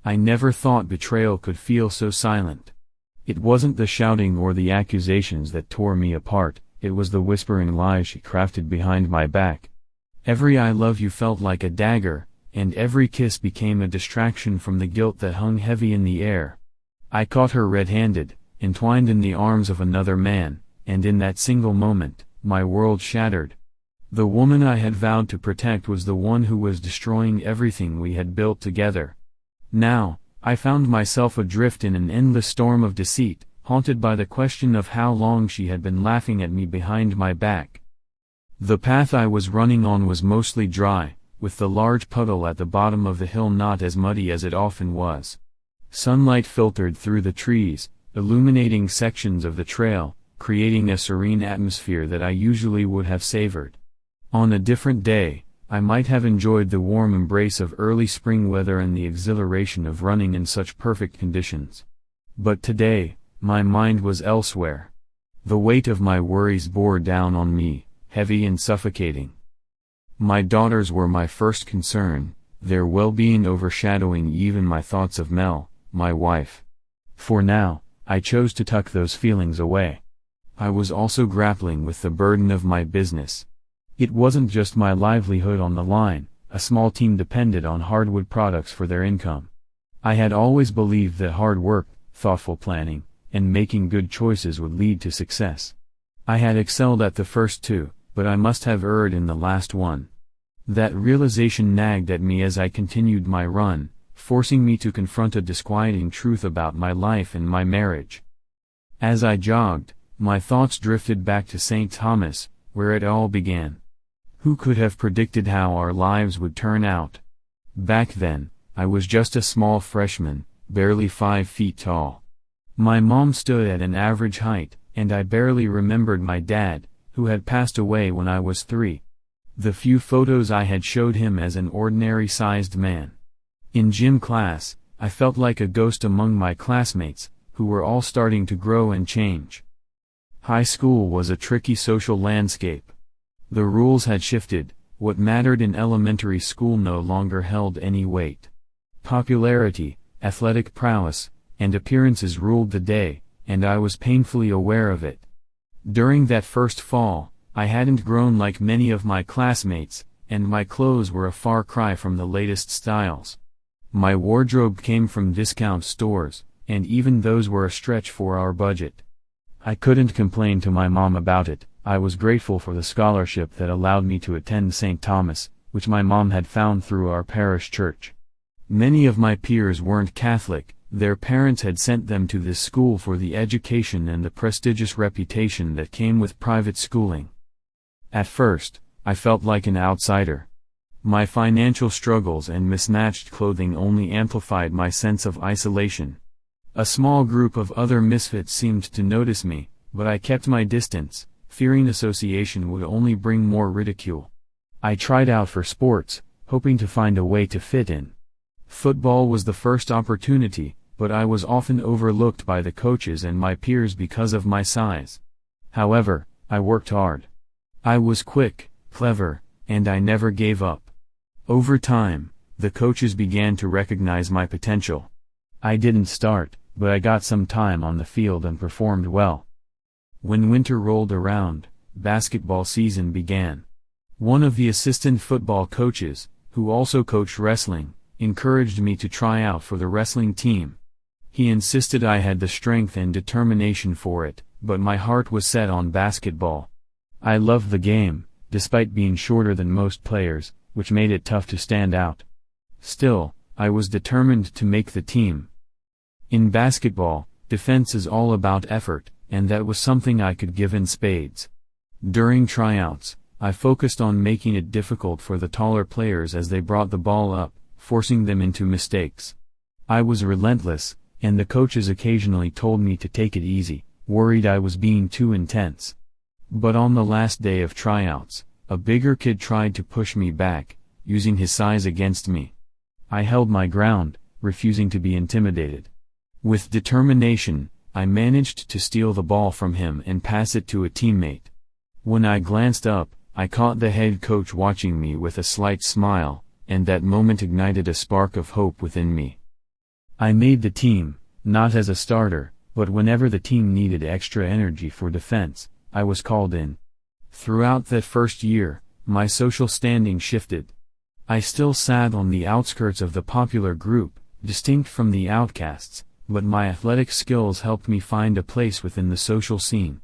I never thought betrayal could feel so silent. It wasn't the shouting or the accusations that tore me apart, it was the whispering lies she crafted behind my back. Every "I love you" felt like a dagger, and every kiss became a distraction from the guilt that hung heavy in the air. I caught her red-handed, entwined in the arms of another man, and in that single moment, my world shattered. The woman I had vowed to protect was the one who was destroying everything we had built together. Now, I found myself adrift in an endless storm of deceit, haunted by the question of how long she had been laughing at me behind my back. The path I was running on was mostly dry, with the large puddle at the bottom of the hill not as muddy as it often was. Sunlight filtered through the trees, illuminating sections of the trail, creating a serene atmosphere that I usually would have savored. On a different day, I might have enjoyed the warm embrace of early spring weather and the exhilaration of running in such perfect conditions. But today, my mind was elsewhere. The weight of my worries bore down on me, heavy and suffocating. My daughters were my first concern, their well-being overshadowing even my thoughts of Mel, my wife. For now, I chose to tuck those feelings away. I was also grappling with the burden of my business. It wasn't just my livelihood on the line, a small team depended on hardwood products for their income. I had always believed that hard work, thoughtful planning, and making good choices would lead to success. I had excelled at the first two, but I must have erred in the last one. That realization nagged at me as I continued my run, forcing me to confront a disquieting truth about my life and my marriage. As I jogged, my thoughts drifted back to St. Thomas, where it all began. Who could have predicted how our lives would turn out? Back then, I was just a small freshman, barely 5 feet tall. My mom stood at an average height, and I barely remembered my dad, who had passed away when I was 3. The few photos I had showed him as an ordinary-sized man. In gym class, I felt like a ghost among my classmates, who were all starting to grow and change. High school was a tricky social landscape. The rules had shifted, what mattered in elementary school no longer held any weight. Popularity, athletic prowess, and appearances ruled the day, and I was painfully aware of it. During that first fall, I hadn't grown like many of my classmates, and my clothes were a far cry from the latest styles. My wardrobe came from discount stores, and even those were a stretch for our budget. I couldn't complain to my mom about it. I was grateful for the scholarship that allowed me to attend St. Thomas, which my mom had found through our parish church. Many of my peers weren't Catholic, their parents had sent them to this school for the education and the prestigious reputation that came with private schooling. At first, I felt like an outsider. My financial struggles and mismatched clothing only amplified my sense of isolation. A small group of other misfits seemed to notice me, but I kept my distance, fearing association would only bring more ridicule. I tried out for sports, hoping to find a way to fit in. Football was the first opportunity, but I was often overlooked by the coaches and my peers because of my size. However, I worked hard. I was quick, clever, and I never gave up. Over time, the coaches began to recognize my potential. I didn't start, but I got some time on the field and performed well. When winter rolled around, basketball season began. One of the assistant football coaches, who also coached wrestling, encouraged me to try out for the wrestling team. He insisted I had the strength and determination for it, but my heart was set on basketball. I loved the game, despite being shorter than most players, which made it tough to stand out. Still, I was determined to make the team. In basketball, defense is all about effort, and that was something I could give in spades. During tryouts, I focused on making it difficult for the taller players as they brought the ball up, forcing them into mistakes. I was relentless, and the coaches occasionally told me to take it easy, worried I was being too intense. But on the last day of tryouts, a bigger kid tried to push me back, using his size against me. I held my ground, refusing to be intimidated. With determination, I managed to steal the ball from him and pass it to a teammate. When I glanced up, I caught the head coach watching me with a slight smile, and that moment ignited a spark of hope within me. I made the team, not as a starter, but whenever the team needed extra energy for defense, I was called in. Throughout that first year, my social standing shifted. I still sat on the outskirts of the popular group, distinct from the outcasts, but my athletic skills helped me find a place within the social scene.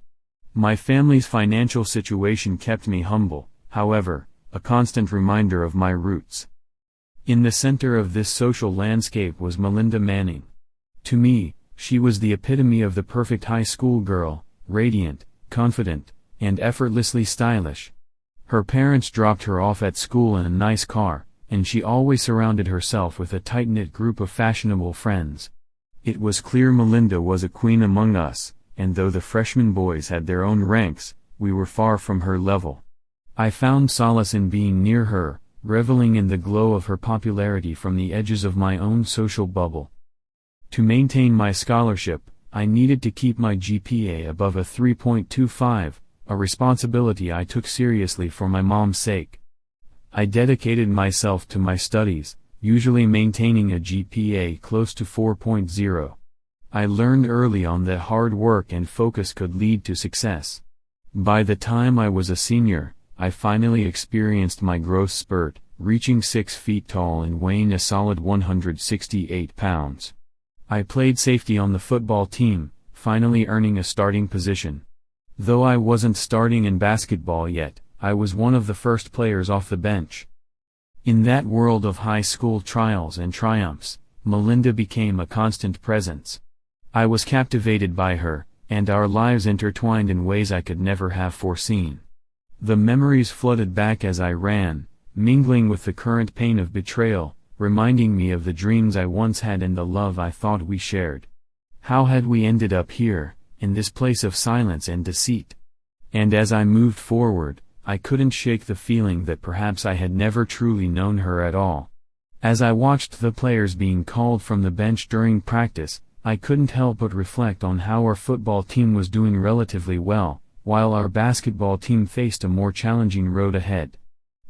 My family's financial situation kept me humble, however, a constant reminder of my roots. In the center of this social landscape was Melinda Manning. To me, she was the epitome of the perfect high school girl, radiant, confident, and effortlessly stylish. Her parents dropped her off at school in a nice car, and she always surrounded herself with a tight-knit group of fashionable friends. It was clear Melinda was a queen among us, and though the freshman boys had their own ranks, we were far from her level. I found solace in being near her, reveling in the glow of her popularity from the edges of my own social bubble. To maintain my scholarship, I needed to keep my GPA above a 3.25, a responsibility I took seriously for my mom's sake. I dedicated myself to my studies, usually maintaining a GPA close to 4.0. I learned early on that hard work and focus could lead to success. By the time I was a senior, I finally experienced my growth spurt, reaching 6 feet tall and weighing a solid 168 pounds. I played safety on the football team, finally earning a starting position. Though I wasn't starting in basketball yet, I was one of the first players off the bench. In that world of high school trials and triumphs, Melinda became a constant presence. I was captivated by her, and our lives intertwined in ways I could never have foreseen. The memories flooded back as I ran, mingling with the current pain of betrayal, reminding me of the dreams I once had and the love I thought we shared. How had we ended up here, in this place of silence and deceit? And as I moved forward, I couldn't shake the feeling that perhaps I had never truly known her at all. As I watched the players being called from the bench during practice, I couldn't help but reflect on how our football team was doing relatively well, while our basketball team faced a more challenging road ahead.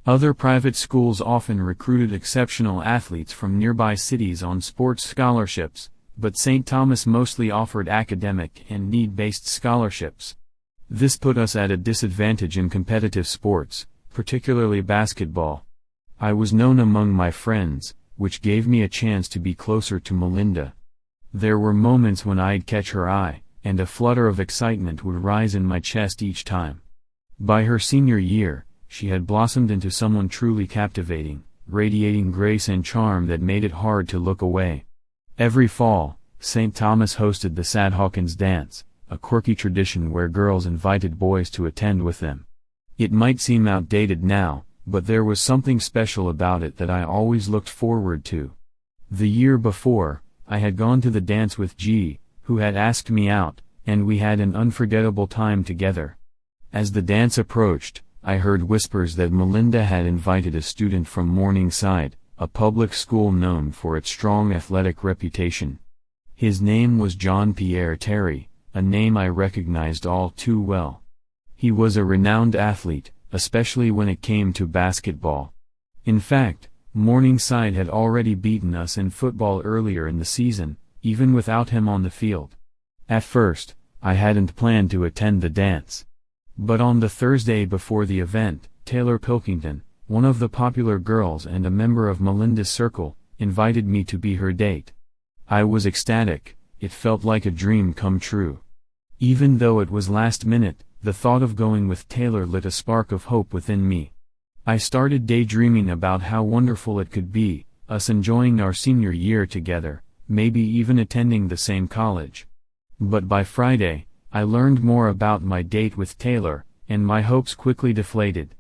Other private schools often recruited exceptional athletes from nearby cities on sports scholarships, but St. Thomas mostly offered academic and need-based scholarships. This put us at a disadvantage in competitive sports, particularly basketball. I was known among my friends, which gave me a chance to be closer to Melinda. There were moments when I'd catch her eye, and a flutter of excitement would rise in my chest each time. By her senior year, she had blossomed into someone truly captivating, radiating grace and charm that made it hard to look away. Every fall, St. Thomas hosted the Sad Hawkins dance, a quirky tradition where girls invited boys to attend with them. It might seem outdated now, but there was something special about it that I always looked forward to. The year before, I had gone to the dance with G, who had asked me out, and we had an unforgettable time together. As the dance approached, I heard whispers that Melinda had invited a student from Morningside, a public school known for its strong athletic reputation. His name was John Pierre Terry, a name I recognized all too well. He was a renowned athlete, especially when it came to basketball. In fact, Morningside had already beaten us in football earlier in the season, even without him on the field. At first, I hadn't planned to attend the dance. But on the Thursday before the event, Taylor Pilkington, one of the popular girls and a member of Melinda's circle, invited me to be her date. I was ecstatic, it felt like a dream come true. Even though it was last minute, the thought of going with Taylor lit a spark of hope within me. I started daydreaming about how wonderful it could be, us enjoying our senior year together, maybe even attending the same college. But by Friday, I learned more about my date with Taylor, and my hopes quickly deflated.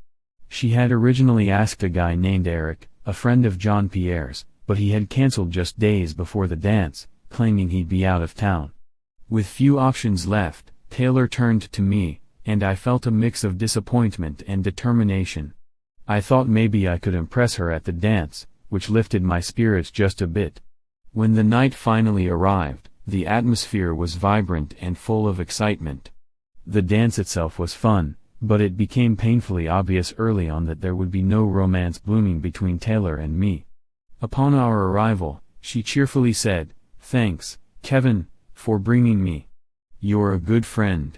She had originally asked a guy named Eric, a friend of John Pierre's, but he had canceled just days before the dance, claiming he'd be out of town. With few options left, Taylor turned to me, and I felt a mix of disappointment and determination. I thought maybe I could impress her at the dance, which lifted my spirits just a bit. When the night finally arrived, the atmosphere was vibrant and full of excitement. The dance itself was fun, but it became painfully obvious early on that there would be no romance blooming between Taylor and me. Upon our arrival, she cheerfully said, Thanks, Kevin, for bringing me. You're a good friend."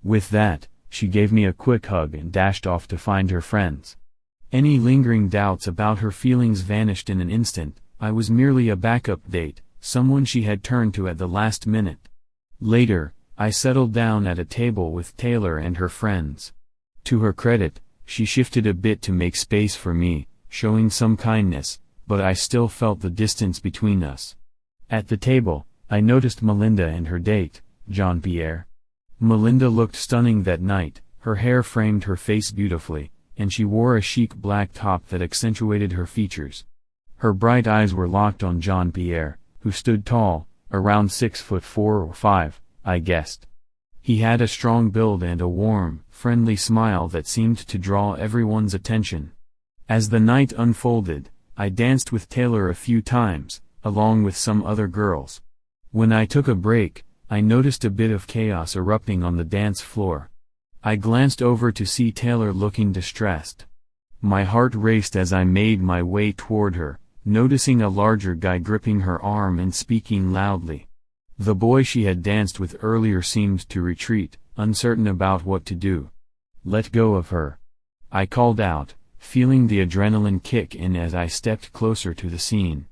With that, she gave me a quick hug and dashed off to find her friends. Any lingering doubts about her feelings vanished in an instant. I was merely a backup date, someone she had turned to at the last minute. Later, I settled down at a table with Taylor and her friends. To her credit, she shifted a bit to make space for me, showing some kindness, but I still felt the distance between us. At the table, I noticed Melinda and her date, Jean-Pierre. Melinda looked stunning that night, her hair framed her face beautifully, and she wore a chic black top that accentuated her features. Her bright eyes were locked on Jean-Pierre, who stood tall, around 6'4" or 5", I guessed. He had a strong build and a warm, friendly smile that seemed to draw everyone's attention. As the night unfolded, I danced with Taylor a few times, along with some other girls. When I took a break, I noticed a bit of chaos erupting on the dance floor. I glanced over to see Taylor looking distressed. My heart raced as I made my way toward her, noticing a larger guy gripping her arm and speaking loudly. The boy she had danced with earlier seemed to retreat, uncertain about what to do. "Let go of her," I called out, feeling the adrenaline kick in as I stepped closer to the scene.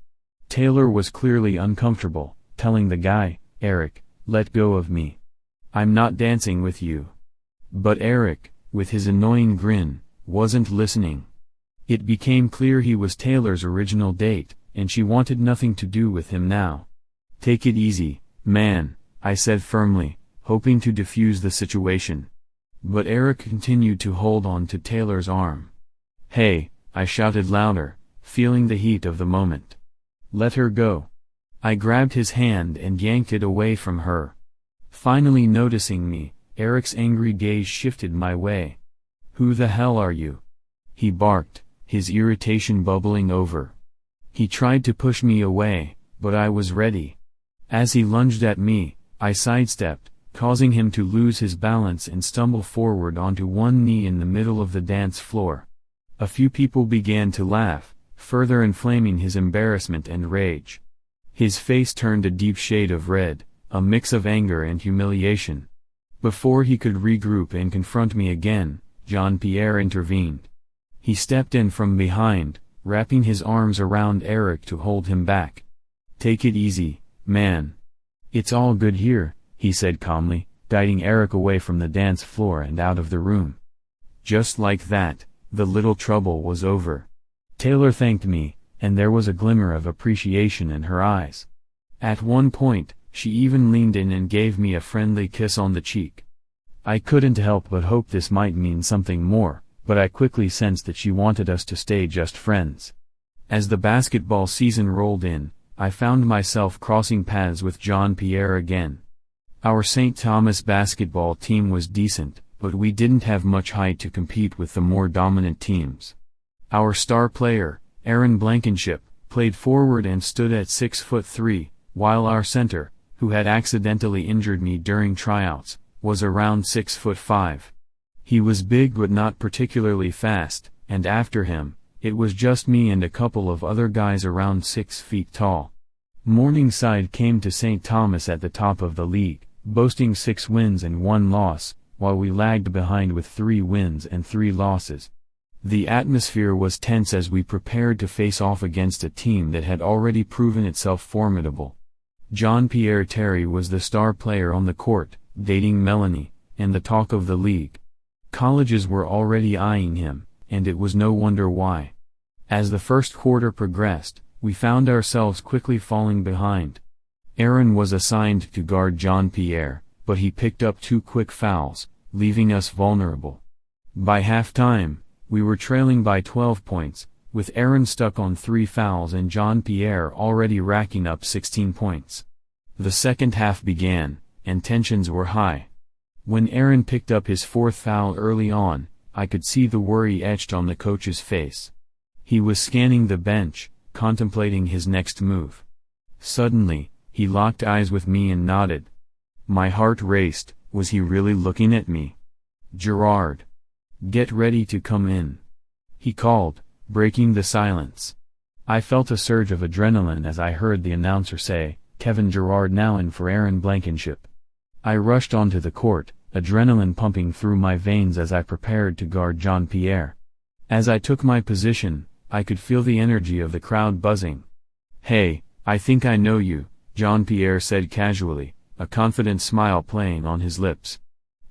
Taylor was clearly uncomfortable, telling the guy, "Eric, let go of me. I'm not dancing with you." But Eric, with his annoying grin, wasn't listening. It became clear he was Taylor's original date, and she wanted nothing to do with him now. "Take it easy, man," I said firmly, hoping to defuse the situation. But Eric continued to hold on to Taylor's arm. "Hey," I shouted louder, feeling the heat of the moment. "Let her go." I grabbed his hand and yanked it away from her. Finally noticing me, Eric's angry gaze shifted my way. "Who the hell are you?" he barked, his irritation bubbling over. He tried to push me away, but I was ready. As he lunged at me, I sidestepped, causing him to lose his balance and stumble forward onto one knee in the middle of the dance floor. A few people began to laugh, further inflaming his embarrassment and rage. His face turned a deep shade of red, a mix of anger and humiliation. Before he could regroup and confront me again, Jean-Pierre intervened. He stepped in from behind, wrapping his arms around Eric to hold him back. "Take it easy, man. It's all good here," he said calmly, guiding Eric away from the dance floor and out of the room. Just like that, the little trouble was over. Taylor thanked me, and there was a glimmer of appreciation in her eyes. At one point, she even leaned in and gave me a friendly kiss on the cheek. I couldn't help but hope this might mean something more, but I quickly sensed that she wanted us to stay just friends. As the basketball season rolled in, I found myself crossing paths with Jean-Pierre again. Our St. Thomas basketball team was decent, but we didn't have much height to compete with the more dominant teams. Our star player, Aaron Blankenship, played forward and stood at 6'3", while our center, who had accidentally injured me during tryouts, was around 6'5". He was big but not particularly fast, and after him, it was just me and a couple of other guys around 6 feet tall. Morningside came to St. Thomas at the top of the league, boasting 6 wins and 1 loss, while we lagged behind with 3 wins and 3 losses. The atmosphere was tense as we prepared to face off against a team that had already proven itself formidable. Jean-Pierre Terry was the star player on the court, dating Melanie, and the talk of the league. Colleges were already eyeing him, and it was no wonder why. As the first quarter progressed, we found ourselves quickly falling behind. Aaron was assigned to guard Jean-Pierre, but he picked up 2 quick fouls, leaving us vulnerable. By halftime, we were trailing by 12 points, with Aaron stuck on 3 fouls and Jean-Pierre already racking up 16 points. The second half began, and tensions were high. When Aaron picked up his 4th foul early on, I could see the worry etched on the coach's face. He was scanning the bench, contemplating his next move. Suddenly, he locked eyes with me and nodded. My heart raced. Was he really looking at me? "Gerard, get ready to come in," he called, breaking the silence. I felt a surge of adrenaline as I heard the announcer say, Kevin Gerard now in for Aaron Blankenship. I rushed onto the court, adrenaline pumping through my veins as I prepared to guard Jean-Pierre. As I took my position, I could feel the energy of the crowd buzzing. "Hey, I think I know you," Jean-Pierre said casually, a confident smile playing on his lips.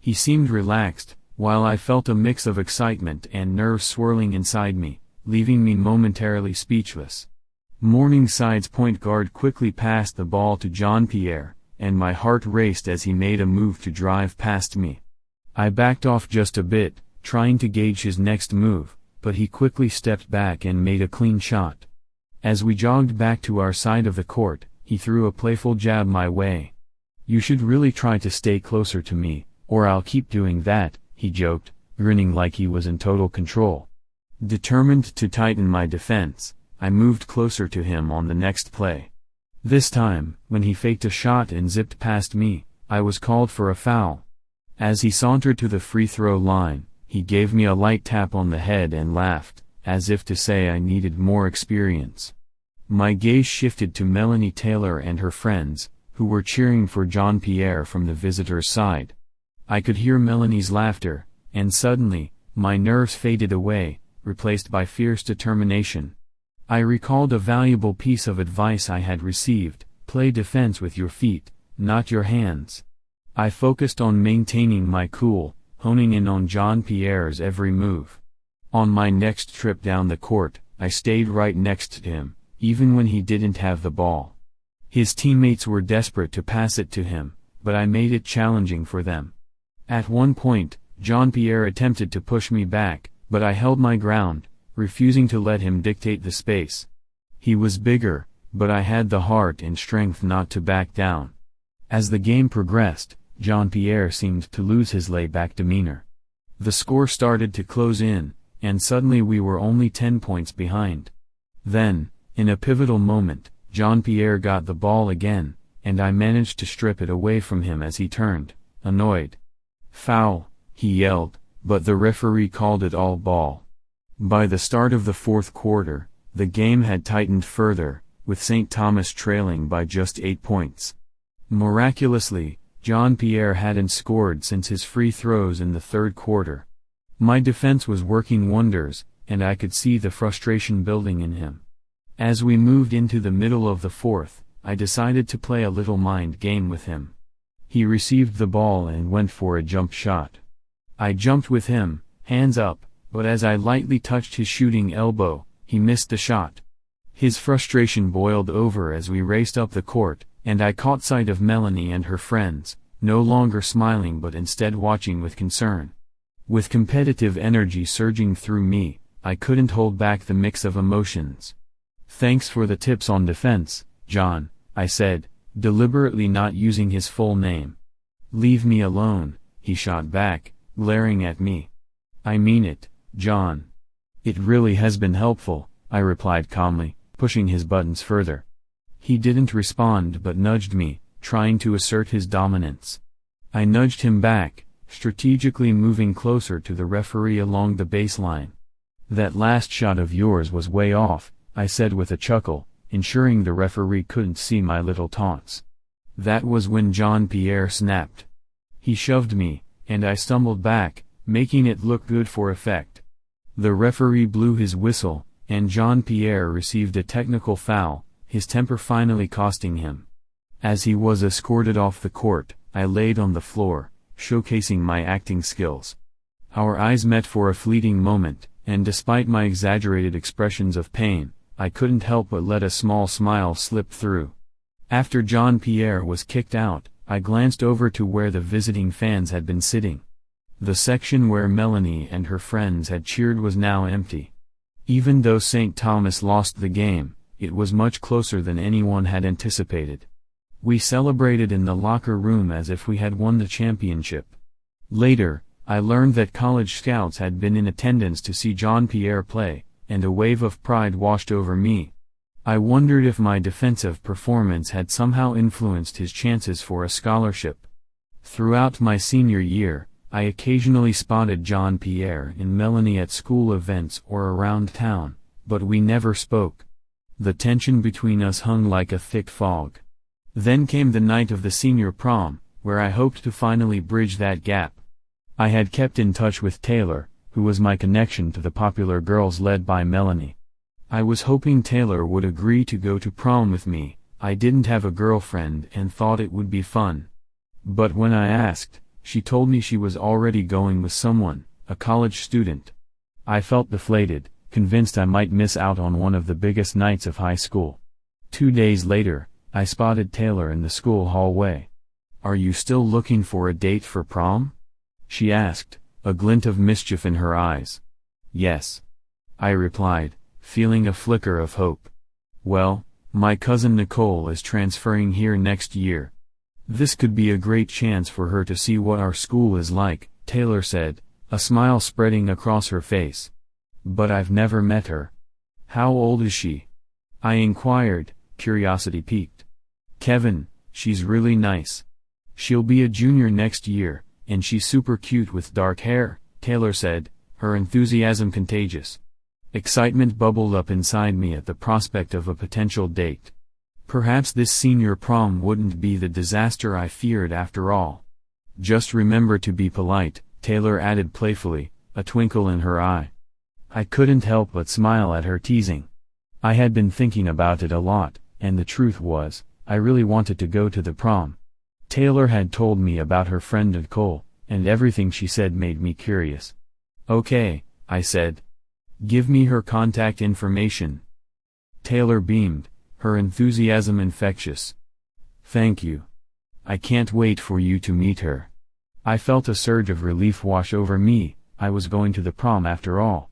He seemed relaxed, while I felt a mix of excitement and nerves swirling inside me, leaving me momentarily speechless. Morningside's point guard quickly passed the ball to Jean-Pierre, and my heart raced as he made a move to drive past me. I backed off just a bit, trying to gauge his next move, but he quickly stepped back and made a clean shot. As we jogged back to our side of the court, he threw a playful jab my way. "You should really try to stay closer to me, or I'll keep doing that," he joked, grinning like he was in total control. Determined to tighten my defense, I moved closer to him on the next play. This time, when he faked a shot and zipped past me, I was called for a foul. As he sauntered to the free throw line, he gave me a light tap on the head and laughed, as if to say I needed more experience. My gaze shifted to Melanie Taylor and her friends, who were cheering for Jean-Pierre from the visitors' side. I could hear Melanie's laughter, and suddenly, my nerves faded away, replaced by fierce determination. I recalled a valuable piece of advice I had received: play defense with your feet, not your hands. I focused on maintaining my cool, honing in on Jean-Pierre's every move. On my next trip down the court, I stayed right next to him, even when he didn't have the ball. His teammates were desperate to pass it to him, but I made it challenging for them. At one point, Jean-Pierre attempted to push me back, but I held my ground, refusing to let him dictate the space. He was bigger, but I had the heart and strength not to back down. As the game progressed, Jean-Pierre seemed to lose his laid-back demeanor. The score started to close in, and suddenly we were only 10 points behind. Then, in a pivotal moment, Jean-Pierre got the ball again, and I managed to strip it away from him as he turned, annoyed. "Foul," he yelled, but the referee called it all ball. By the start of the fourth quarter, the game had tightened further, with St. Thomas trailing by just 8 points. Miraculously, Jean-Pierre hadn't scored since his free throws in the third quarter. My defense was working wonders, and I could see the frustration building in him. As we moved into the middle of the fourth, I decided to play a little mind game with him. He received the ball and went for a jump shot. I jumped with him, hands up, but as I lightly touched his shooting elbow, he missed the shot. His frustration boiled over as we raced up the court, and I caught sight of Melanie and her friends, no longer smiling but instead watching with concern. With competitive energy surging through me, I couldn't hold back the mix of emotions. "Thanks for the tips on defense, John," I said, deliberately not using his full name. "Leave me alone," he shot back, glaring at me. "I mean it, John." "It really has been helpful," I replied calmly, pushing his buttons further. He didn't respond but nudged me, trying to assert his dominance. I nudged him back, strategically moving closer to the referee along the baseline. "That last shot of yours was way off," I said with a chuckle, ensuring the referee couldn't see my little taunts. That was when Jean-Pierre snapped. He shoved me, and I stumbled back, making it look good for effect. The referee blew his whistle, and Jean-Pierre received a technical foul, his temper finally costing him. As he was escorted off the court, I laid on the floor, showcasing my acting skills. Our eyes met for a fleeting moment, and despite my exaggerated expressions of pain, I couldn't help but let a small smile slip through. After Jean-Pierre was kicked out, I glanced over to where the visiting fans had been sitting. The section where Melanie and her friends had cheered was now empty. Even though St. Thomas lost the game, it was much closer than anyone had anticipated. We celebrated in the locker room as if we had won the championship. Later, I learned that college scouts had been in attendance to see Jean-Pierre play, and a wave of pride washed over me. I wondered if my defensive performance had somehow influenced his chances for a scholarship. Throughout my senior year, I occasionally spotted Jean-Pierre and Melanie at school events or around town, but we never spoke. The tension between us hung like a thick fog. Then came the night of the senior prom, where I hoped to finally bridge that gap. I had kept in touch with Taylor, who was my connection to the popular girls led by Melanie. I was hoping Taylor would agree to go to prom with me. I didn't have a girlfriend and thought it would be fun. But when I asked, she told me she was already going with someone, a college student. I felt deflated, convinced I might miss out on one of the biggest nights of high school. 2 days later, I spotted Taylor in the school hallway. "Are you still looking for a date for prom?" she asked, a glint of mischief in her eyes. "Yes," I replied, feeling a flicker of hope. "Well, my cousin Nicole is transferring here next year. This could be a great chance for her to see what our school is like," Taylor said, a smile spreading across her face. "But I've never met her." "How old is she?" I inquired, curiosity piqued. "Kevin, she's really nice. She'll be a junior next year, and she's super cute with dark hair," Taylor said, her enthusiasm contagious. Excitement bubbled up inside me at the prospect of a potential date. Perhaps this senior prom wouldn't be the disaster I feared after all. "Just remember to be polite," Taylor added playfully, a twinkle in her eye. I couldn't help but smile at her teasing. I had been thinking about it a lot, and the truth was, I really wanted to go to the prom. Taylor had told me about her friend Nicole, and everything she said made me curious. "Okay," I said. "Give me her contact information." Taylor beamed, her enthusiasm infectious. "Thank you. I can't wait for you to meet her." I felt a surge of relief wash over me. I was going to the prom after all.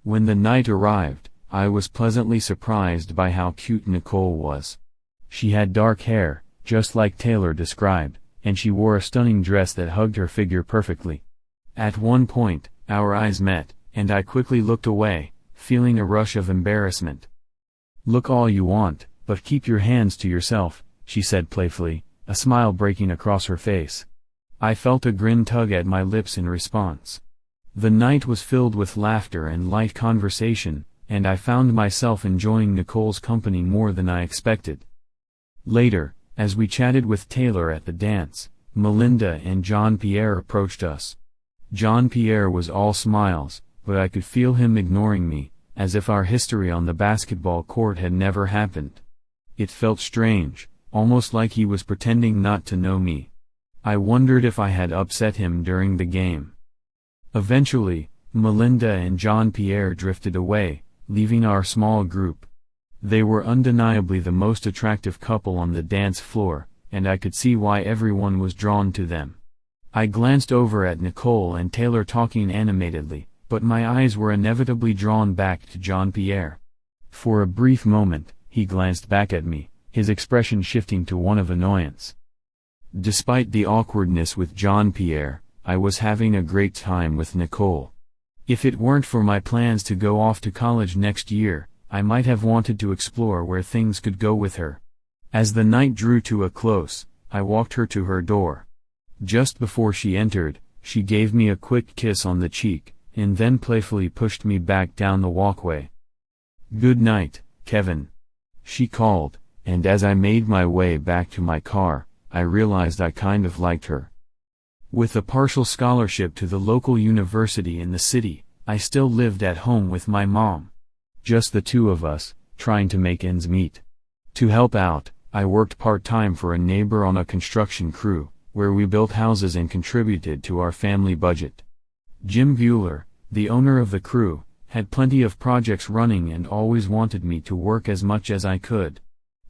When the night arrived, I was pleasantly surprised by how cute Nicole was. She had dark hair, just like Taylor described, and she wore a stunning dress that hugged her figure perfectly. At one point, our eyes met, and I quickly looked away, feeling a rush of embarrassment. "Look all you want, but keep your hands to yourself," she said playfully, a smile breaking across her face. I felt a grin tug at my lips in response. The night was filled with laughter and light conversation, and I found myself enjoying Nicole's company more than I expected. Later, as we chatted with Taylor at the dance, Melinda and Jean-Pierre approached us. Jean-Pierre was all smiles, but I could feel him ignoring me, as if our history on the basketball court had never happened. It felt strange, almost like he was pretending not to know me. I wondered if I had upset him during the game. Eventually, Melinda and Jean-Pierre drifted away, leaving our small group. They were undeniably the most attractive couple on the dance floor, and I could see why everyone was drawn to them. I glanced over at Nicole and Taylor talking animatedly, but my eyes were inevitably drawn back to Jean-Pierre. For a brief moment, he glanced back at me, his expression shifting to one of annoyance. Despite the awkwardness with Jean-Pierre, I was having a great time with Nicole. If it weren't for my plans to go off to college next year, I might have wanted to explore where things could go with her. As the night drew to a close, I walked her to her door. Just before she entered, she gave me a quick kiss on the cheek, and then playfully pushed me back down the walkway. "Good night, Kevin," she called, and as I made my way back to my car, I realized I kind of liked her. With a partial scholarship to the local university in the city, I still lived at home with my mom. Just the two of us, trying to make ends meet. To help out, I worked part-time for a neighbor on a construction crew, where we built houses and contributed to our family budget. Jim Bueller, the owner of the crew, had plenty of projects running and always wanted me to work as much as I could.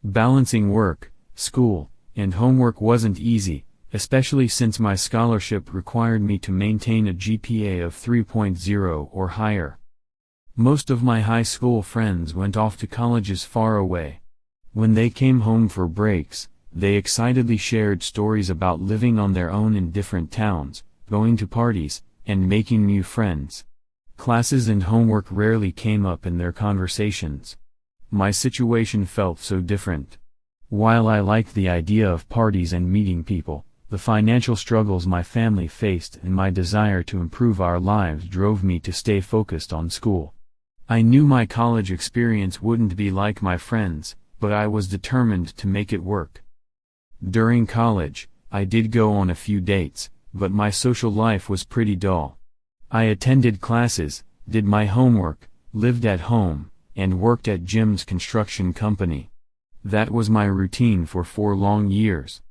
Balancing work, school, and homework wasn't easy, especially since my scholarship required me to maintain a GPA of 3.0 or higher. Most of my high school friends went off to colleges far away. When they came home for breaks, they excitedly shared stories about living on their own in different towns, going to parties, and making new friends. Classes and homework rarely came up in their conversations. My situation felt so different. While I liked the idea of parties and meeting people, the financial struggles my family faced and my desire to improve our lives drove me to stay focused on school. I knew my college experience wouldn't be like my friends', but I was determined to make it work. During college, I did go on a few dates, but my social life was pretty dull. I attended classes, did my homework, lived at home, and worked at Jim's construction company. That was my routine for 4 long years.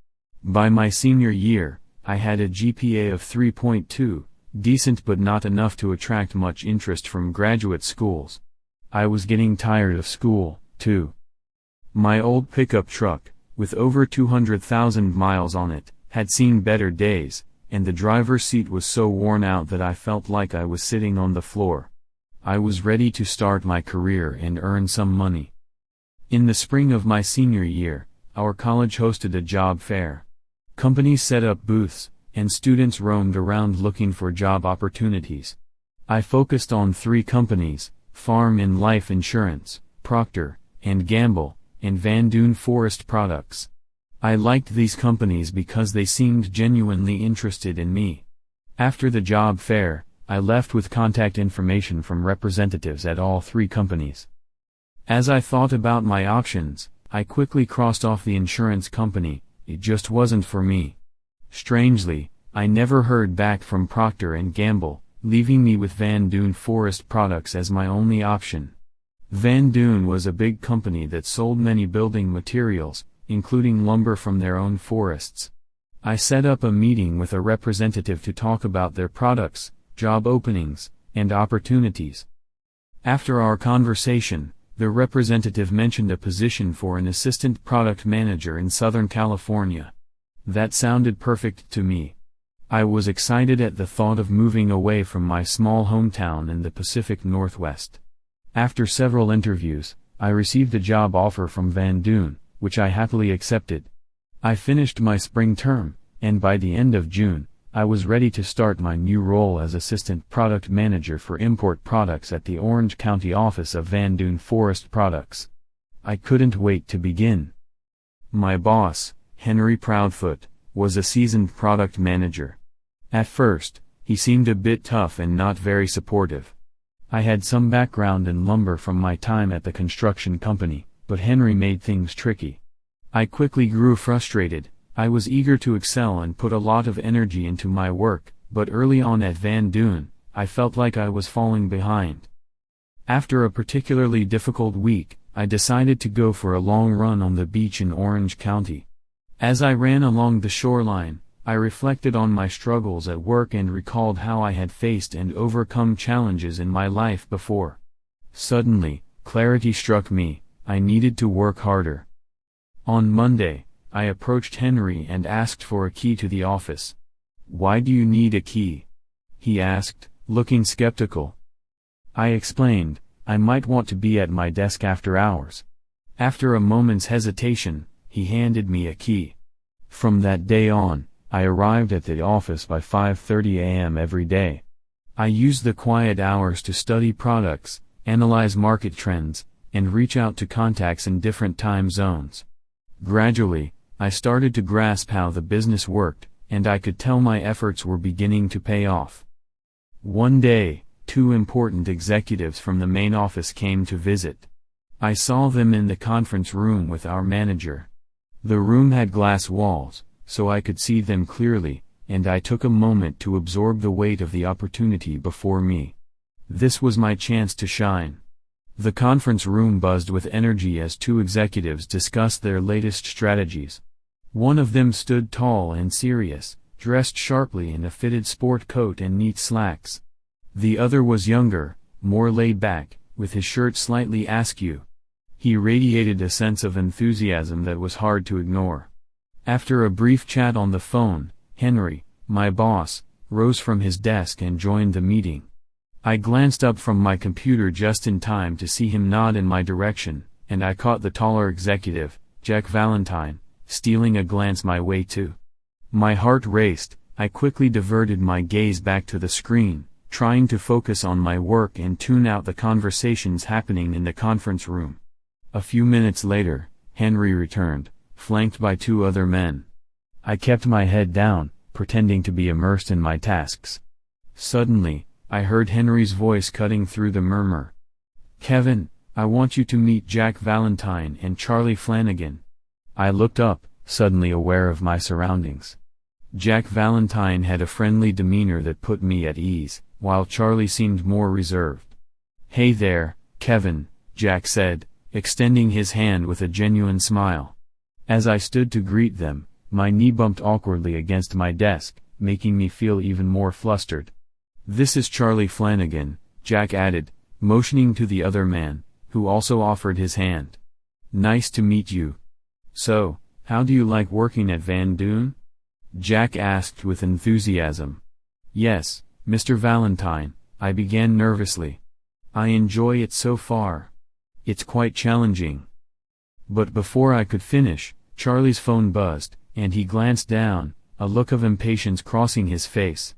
By my senior year, I had a GPA of 3.2, decent but not enough to attract much interest from graduate schools. I was getting tired of school, too. My old pickup truck, with over 200,000 miles on it, had seen better days, and the driver's seat was so worn out that I felt like I was sitting on the floor. I was ready to start my career and earn some money. In the spring of my senior year, our college hosted a job fair. Companies set up booths, and students roamed around looking for job opportunities. I focused on 3 companies, Farm and Life Insurance, Procter & Gamble, and Van Duyn Forest Products. I liked these companies because they seemed genuinely interested in me. After the job fair, I left with contact information from representatives at all 3 companies. As I thought about my options, I quickly crossed off the insurance company. It just wasn't for me. Strangely, I never heard back from Procter & Gamble, leaving me with Van Duyn Forest Products as my only option. Van Duyn was a big company that sold many building materials, including lumber from their own forests. I set up a meeting with a representative to talk about their products, job openings, and opportunities. After our conversation, the representative mentioned a position for an assistant product manager in Southern California. That sounded perfect to me. I was excited at the thought of moving away from my small hometown in the Pacific Northwest. After several interviews, I received a job offer from Van Duyn, which I happily accepted. I finished my spring term, and by the end of June, I was ready to start my new role as Assistant Product Manager for Import Products at the Orange County office of Van Duyn Forest Products. I couldn't wait to begin. My boss, Henry Proudfoot, was a seasoned product manager. At first, he seemed a bit tough and not very supportive. I had some background in lumber from my time at the construction company, but Henry made things tricky. I quickly grew frustrated. I was eager to excel and put a lot of energy into my work, but early on at Van Duyn, I felt like I was falling behind. After a particularly difficult week, I decided to go for a long run on the beach in Orange County. As I ran along the shoreline, I reflected on my struggles at work and recalled how I had faced and overcome challenges in my life before. Suddenly, clarity struck me. I needed to work harder. On Monday, I approached Henry and asked for a key to the office. "Why do you need a key?" he asked, looking skeptical. I explained, I might want to be at my desk after hours. After a moment's hesitation, he handed me a key. From that day on, I arrived at the office by 5:30 a.m. every day. I used the quiet hours to study products, analyze market trends, and reach out to contacts in different time zones. Gradually, I started to grasp how the business worked, and I could tell my efforts were beginning to pay off. One day, 2 important executives from the main office came to visit. I saw them in the conference room with our manager. The room had glass walls, so I could see them clearly, and I took a moment to absorb the weight of the opportunity before me. This was my chance to shine. The conference room buzzed with energy as 2 executives discussed their latest strategies. One of them stood tall and serious, dressed sharply in a fitted sport coat and neat slacks. The other was younger, more laid back, with his shirt slightly askew. He radiated a sense of enthusiasm that was hard to ignore. After a brief chat on the phone, Henry, my boss, rose from his desk and joined the meeting. I glanced up from my computer just in time to see him nod in my direction, and I caught the taller executive, Jack Valentine, stealing a glance my way too. My heart raced. I quickly diverted my gaze back to the screen, trying to focus on my work and tune out the conversations happening in the conference room. A few minutes later, Henry returned, flanked by 2 other men. I kept my head down, pretending to be immersed in my tasks. Suddenly, I heard Henry's voice cutting through the murmur. "Kevin, I want you to meet Jack Valentine and Charlie Flanagan." I looked up, suddenly aware of my surroundings. Jack Valentine had a friendly demeanor that put me at ease, while Charlie seemed more reserved. "Hey there, Kevin," Jack said, extending his hand with a genuine smile. As I stood to greet them, my knee bumped awkwardly against my desk, making me feel even more flustered. "This is Charlie Flanagan," Jack added, motioning to the other man, who also offered his hand. "Nice to meet you. So, how do you like working at Van Duyn?" Jack asked with enthusiasm. "Yes, Mr. Valentine," I began nervously. "I enjoy it so far. It's quite challenging." But before I could finish, Charlie's phone buzzed, and he glanced down, a look of impatience crossing his face.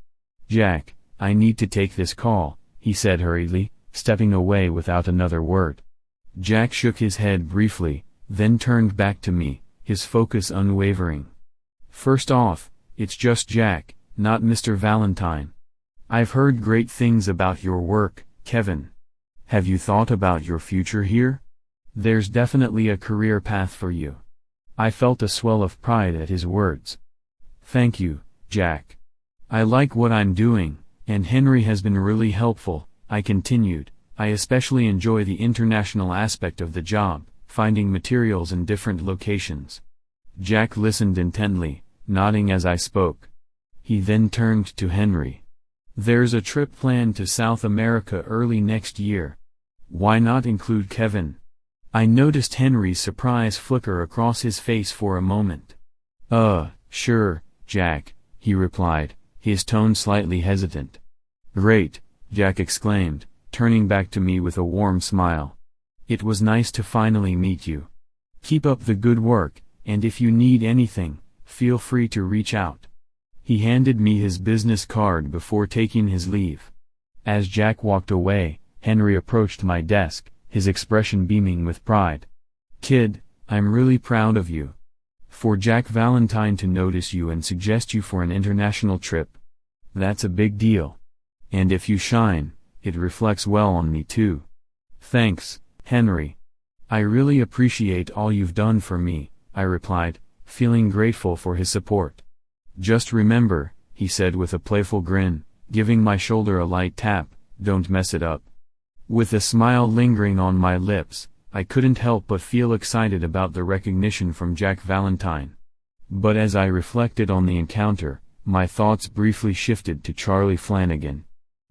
"Jack, I need to take this call," he said hurriedly, stepping away without another word. Jack shook his head briefly, then turned back to me, his focus unwavering. "First off, it's just Jack, not Mr. Valentine. I've heard great things about your work, Kevin. Have you thought about your future here? There's definitely a career path for you." I felt a swell of pride at his words. "Thank you, Jack. I like what I'm doing, and Henry has been really helpful," I continued. "I especially enjoy the international aspect of the job, finding materials in different locations." Jack listened intently, nodding as I spoke. He then turned to Henry. "There's a trip planned to South America early next year. Why not include Kevin?" I noticed Henry's surprise flicker across his face for a moment. Sure, Jack," he replied, his tone slightly hesitant. "Great," Jack exclaimed, turning back to me with a warm smile. "It was nice to finally meet you. Keep up the good work, and if you need anything, feel free to reach out." He handed me his business card before taking his leave. As Jack walked away, Henry approached my desk, his expression beaming with pride. "Kid, I'm really proud of you. For Jack Valentine to notice you and suggest you for an international trip. That's a big deal. And if you shine, it reflects well on me too." "Thanks, Henry. I really appreciate all you've done for me," I replied, feeling grateful for his support. "Just remember," he said with a playful grin, giving my shoulder a light tap, "don't mess it up." With a smile lingering on my lips, I couldn't help but feel excited about the recognition from Jack Valentine. But as I reflected on the encounter, my thoughts briefly shifted to Charlie Flanagan.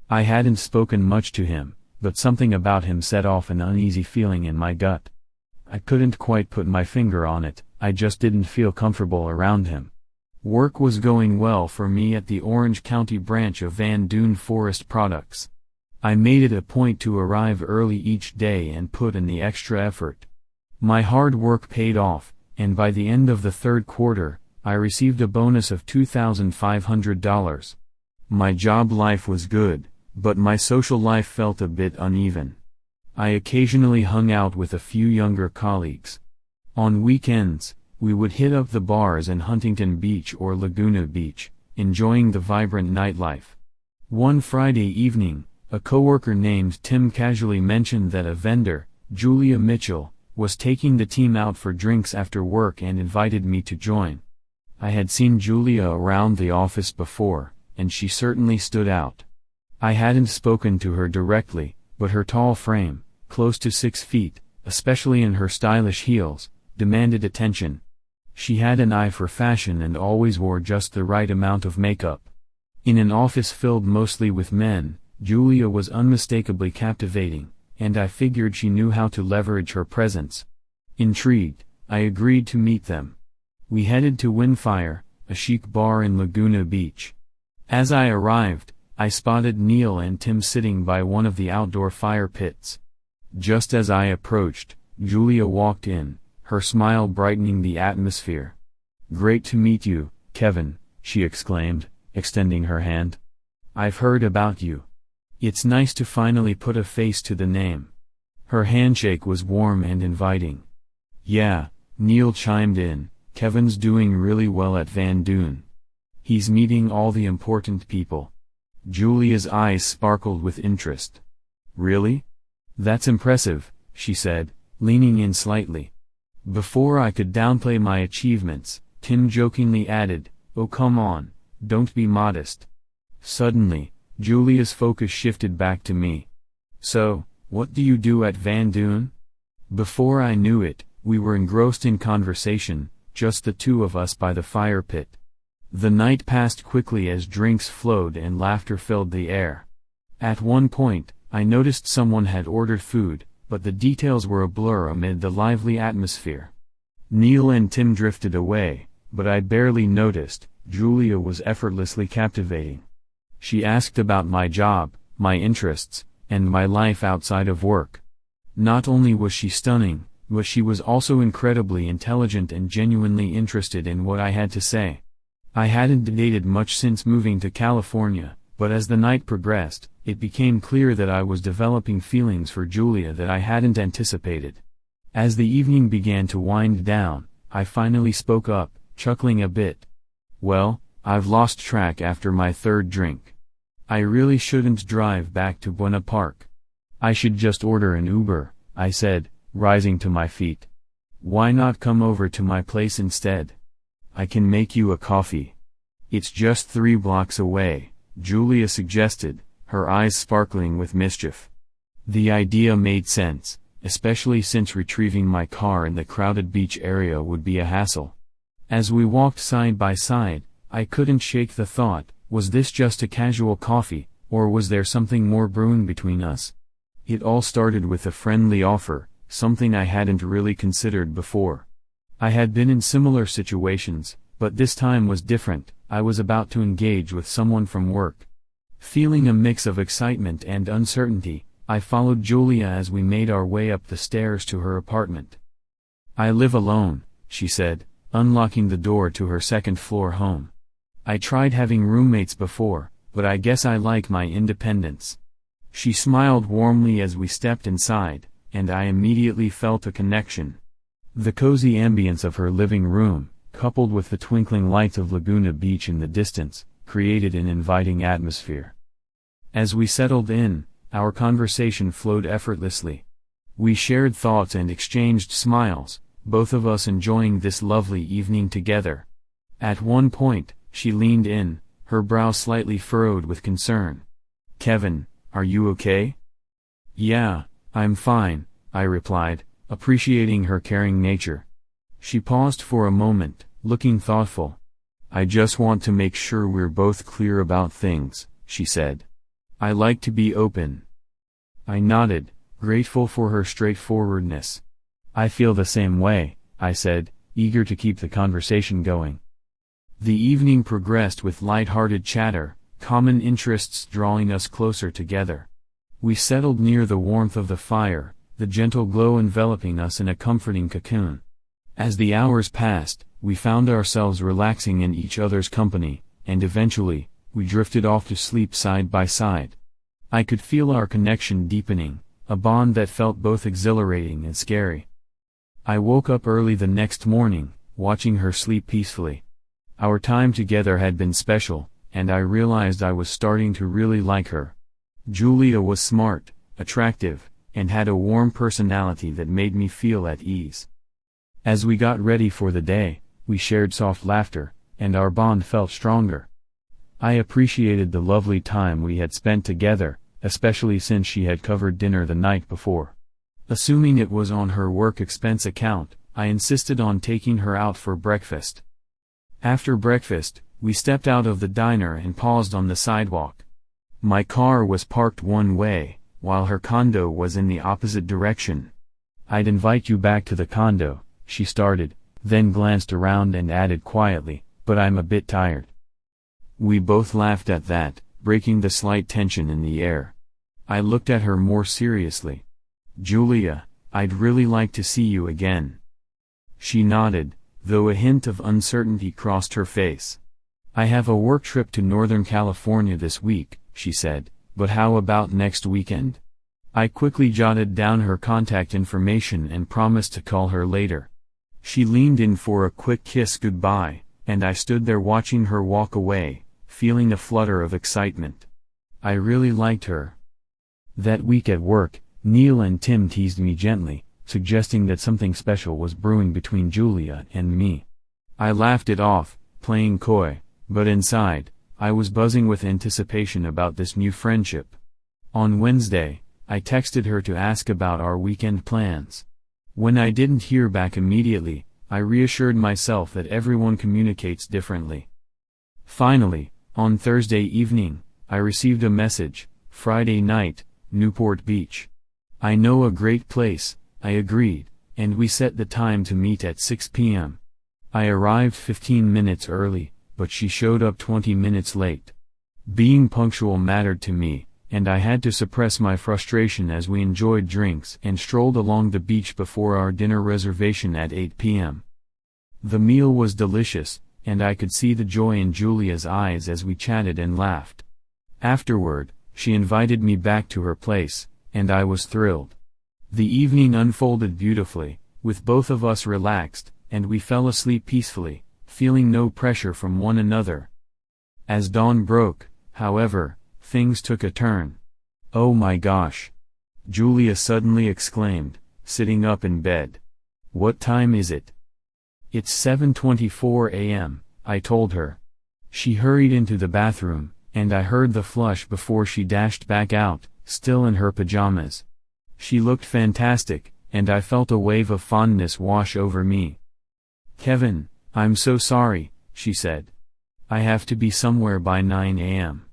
I hadn't spoken much to him, but something about him set off an uneasy feeling in my gut. I couldn't quite put my finger on it, I just didn't feel comfortable around him. Work was going well for me at the Orange County branch of Van Duyn Forest Products. I made it a point to arrive early each day and put in the extra effort. My hard work paid off, and by the end of the third quarter, I received a bonus of $2,500. My job life was good, but my social life felt a bit uneven. I occasionally hung out with a few younger colleagues. On weekends, we would hit up the bars in Huntington Beach or Laguna Beach, enjoying the vibrant nightlife. One Friday evening, a coworker named Tim casually mentioned that a vendor, Julia Mitchell, was taking the team out for drinks after work and invited me to join. I had seen Julia around the office before, and she certainly stood out. I hadn't spoken to her directly, but her tall frame, close to 6 feet, especially in her stylish heels, demanded attention. She had an eye for fashion and always wore just the right amount of makeup. In an office filled mostly with men, Julia was unmistakably captivating, and I figured she knew how to leverage her presence. Intrigued, I agreed to meet them. We headed to Windfire, a chic bar in Laguna Beach. As I arrived, I spotted Neil and Tim sitting by one of the outdoor fire pits. Just as I approached, Julia walked in, her smile brightening the atmosphere. "Great to meet you, Kevin," she exclaimed, extending her hand. "I've heard about you. It's nice to finally put a face to the name." Her handshake was warm and inviting. "Yeah," Neil chimed in, "Kevin's doing really well at Van Duyn. He's meeting all the important people." Julia's eyes sparkled with interest. "Really? That's impressive," she said, leaning in slightly. Before I could downplay my achievements, Tim jokingly added, "Oh come on, don't be modest." Suddenly, Julia's focus shifted back to me. "So, what do you do at Van Doon?" Before I knew it, we were engrossed in conversation, just the two of us by the fire pit. The night passed quickly as drinks flowed and laughter filled the air. At one point, I noticed someone had ordered food, but the details were a blur amid the lively atmosphere. Neil and Tim drifted away, but I barely noticed. Julia was effortlessly captivating. She asked about my job, my interests, and my life outside of work. Not only was she stunning, but she was also incredibly intelligent and genuinely interested in what I had to say. I hadn't dated much since moving to California, but as the night progressed, it became clear that I was developing feelings for Julia that I hadn't anticipated. As the evening began to wind down, I finally spoke up, chuckling a bit. "Well, I've lost track after my third drink. I really shouldn't drive back to Buena Park. I should just order an Uber," I said, rising to my feet. "Why not come over to my place instead? I can make you a coffee." "It's just 3 blocks away," Julia suggested, her eyes sparkling with mischief. The idea made sense, especially since retrieving my car in the crowded beach area would be a hassle. As we walked side by side, I couldn't shake the thought, was this just a casual coffee, or was there something more brewing between us? It all started with a friendly offer, something I hadn't really considered before. I had been in similar situations, but this time was different. I was about to engage with someone from work. Feeling a mix of excitement and uncertainty, I followed Julia as we made our way up the stairs to her apartment. "I live alone," she said, unlocking the door to her second-floor home. "I tried having roommates before, but I guess I like my independence." She smiled warmly as we stepped inside, and I immediately felt a connection. The cozy ambience of her living room, coupled with the twinkling lights of Laguna Beach in the distance, created an inviting atmosphere. As we settled in, our conversation flowed effortlessly. We shared thoughts and exchanged smiles, both of us enjoying this lovely evening together. At one point, she leaned in, her brow slightly furrowed with concern. "Kevin, are you okay?" "Yeah, I'm fine," I replied, appreciating her caring nature. She paused for a moment, looking thoughtful. "I just want to make sure we're both clear about things," she said. "I like to be open." I nodded, grateful for her straightforwardness. "I feel the same way," I said, eager to keep the conversation going. The evening progressed with light-hearted chatter, common interests drawing us closer together. We settled near the warmth of the fire, the gentle glow enveloping us in a comforting cocoon. As the hours passed, we found ourselves relaxing in each other's company, and eventually, we drifted off to sleep side by side. I could feel our connection deepening, a bond that felt both exhilarating and scary. I woke up early the next morning, watching her sleep peacefully. Our time together had been special, and I realized I was starting to really like her. Julia was smart, attractive, and had a warm personality that made me feel at ease. As we got ready for the day, we shared soft laughter, and our bond felt stronger. I appreciated the lovely time we had spent together, especially since she had covered dinner the night before. Assuming it was on her work expense account, I insisted on taking her out for breakfast. After breakfast, we stepped out of the diner and paused on the sidewalk. My car was parked one way, while her condo was in the opposite direction. "I'd invite you back to the condo," she started, then glanced around and added quietly, "but I'm a bit tired." We both laughed at that, breaking the slight tension in the air. I looked at her more seriously. "Julia, I'd really like to see you again." She nodded, though a hint of uncertainty crossed her face. "I have a work trip to Northern California this week," she said, "but how about next weekend?" I quickly jotted down her contact information and promised to call her later. She leaned in for a quick kiss goodbye, and I stood there watching her walk away, feeling a flutter of excitement. I really liked her. That week at work, Neil and Tim teased me gently, suggesting that something special was brewing between Julia and me. I laughed it off, playing coy, but inside, I was buzzing with anticipation about this new friendship. On Wednesday, I texted her to ask about our weekend plans. When I didn't hear back immediately, I reassured myself that everyone communicates differently. Finally, on Thursday evening, I received a message, "Friday night, Newport Beach." "I know a great place," I agreed, and we set the time to meet at 6 p.m. I arrived 15 minutes early, but she showed up 20 minutes late. Being punctual mattered to me, and I had to suppress my frustration as we enjoyed drinks and strolled along the beach before our dinner reservation at 8 p.m. The meal was delicious, and I could see the joy in Julia's eyes as we chatted and laughed. Afterward, she invited me back to her place, and I was thrilled. The evening unfolded beautifully, with both of us relaxed, and we fell asleep peacefully, feeling no pressure from one another. As dawn broke, however, things took a turn. "Oh my gosh!" Julia suddenly exclaimed, sitting up in bed. "What time is it?" "It's 7:24 a.m., I told her. She hurried into the bathroom, and I heard the flush before she dashed back out, still in her pajamas. She looked fantastic, and I felt a wave of fondness wash over me. "Kevin, I'm so sorry," she said. "I have to be somewhere by 9 a.m.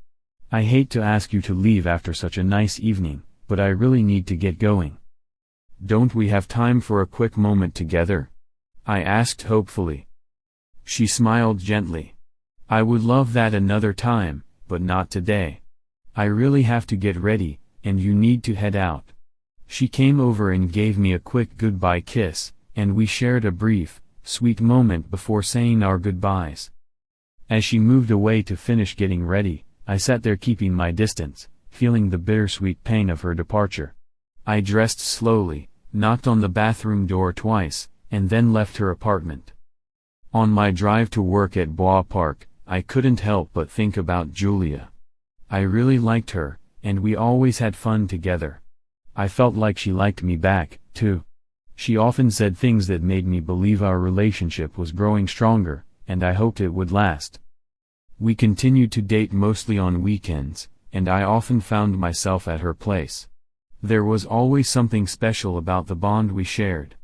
I hate to ask you to leave after such a nice evening, but I really need to get going." "Don't we have time for a quick moment together?" I asked hopefully. She smiled gently. "I would love that another time, but not today. I really have to get ready, and you need to head out." She came over and gave me a quick goodbye kiss, and we shared a brief, sweet moment before saying our goodbyes. As she moved away to finish getting ready, I sat there keeping my distance, feeling the bittersweet pain of her departure. I dressed slowly, knocked on the bathroom door twice, and then left her apartment. On my drive to work at Bois Park, I couldn't help but think about Julia. I really liked her, and we always had fun together. I felt like she liked me back, too. She often said things that made me believe our relationship was growing stronger, and I hoped it would last. We continued to date mostly on weekends, and I often found myself at her place. There was always something special about the bond we shared.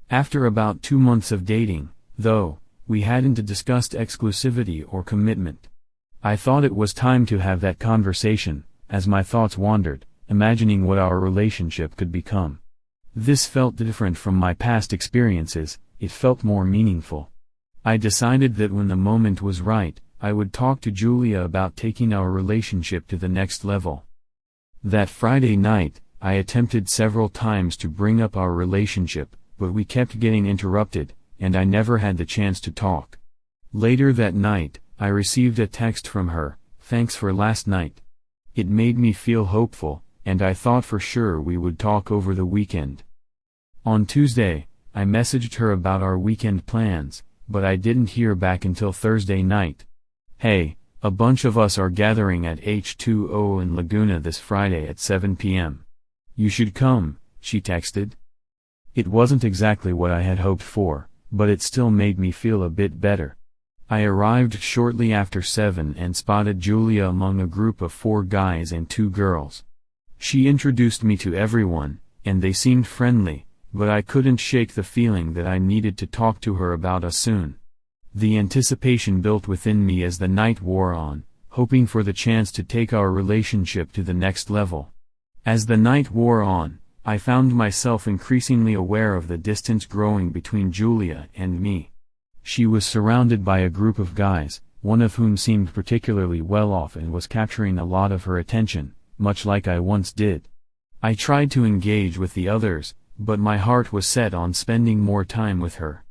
After about 2 months of dating, though, we hadn't discussed exclusivity or commitment. I thought it was time to have that conversation, as my thoughts wandered, imagining what our relationship could become. This felt different from my past experiences, it felt more meaningful. I decided that when the moment was right, I would talk to Julia about taking our relationship to the next level. That Friday night, I attempted several times to bring up our relationship, but we kept getting interrupted, and I never had the chance to talk. Later that night, I received a text from her, "Thanks for last night." It made me feel hopeful, and I thought for sure we would talk over the weekend. On Tuesday, I messaged her about our weekend plans, but I didn't hear back until Thursday night. "Hey, a bunch of us are gathering at H2O in Laguna this Friday at 7 p.m. You should come," she texted. It wasn't exactly what I had hoped for, but it still made me feel a bit better. I arrived shortly after 7 and spotted Julia among a group of 4 guys and 2 girls. She introduced me to everyone, and they seemed friendly, but I couldn't shake the feeling that I needed to talk to her about us soon. The anticipation built within me as the night wore on, hoping for the chance to take our relationship to the next level. As the night wore on, I found myself increasingly aware of the distance growing between Julia and me. She was surrounded by a group of guys, one of whom seemed particularly well off and was capturing a lot of her attention, much like I once did. I tried to engage with the others, but my heart was set on spending more time with her.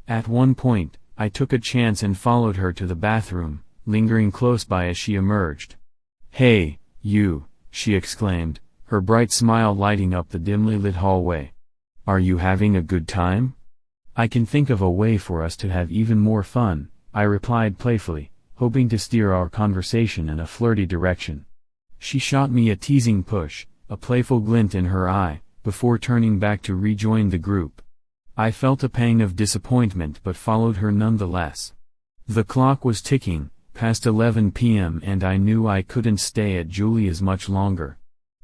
At one point, I took a chance and followed her to the bathroom, lingering close by as she emerged. "Hey, you," she exclaimed, her bright smile lighting up the dimly lit hallway. "Are you having a good time?" "I can think of a way for us to have even more fun," I replied playfully, hoping to steer our conversation in a flirty direction. She shot me a teasing push, a playful glint in her eye, before turning back to rejoin the group. I felt a pang of disappointment but followed her nonetheless. The clock was ticking, past 11 p.m. and I knew I couldn't stay at Julia's much longer.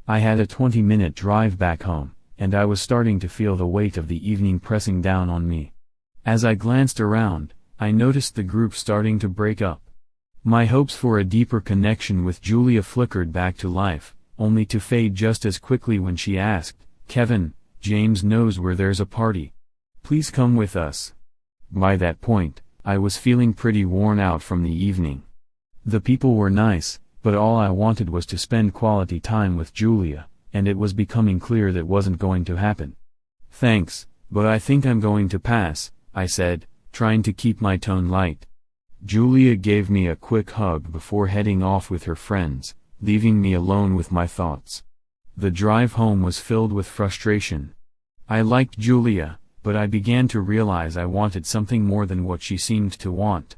I had a 20-minute drive back home, and I was starting to feel the weight of the evening pressing down on me. As I glanced around, I noticed the group starting to break up. My hopes for a deeper connection with Julia flickered back to life, only to fade just as quickly when she asked, "Kevin, James knows where there's a party. Please come with us." By that point, I was feeling pretty worn out from the evening. The people were nice, but all I wanted was to spend quality time with Julia, and it was becoming clear that wasn't going to happen. "Thanks, but I think I'm going to pass," I said, trying to keep my tone light. Julia gave me a quick hug before heading off with her friends, leaving me alone with my thoughts. The drive home was filled with frustration. I liked Julia, but I began to realize I wanted something more than what she seemed to want.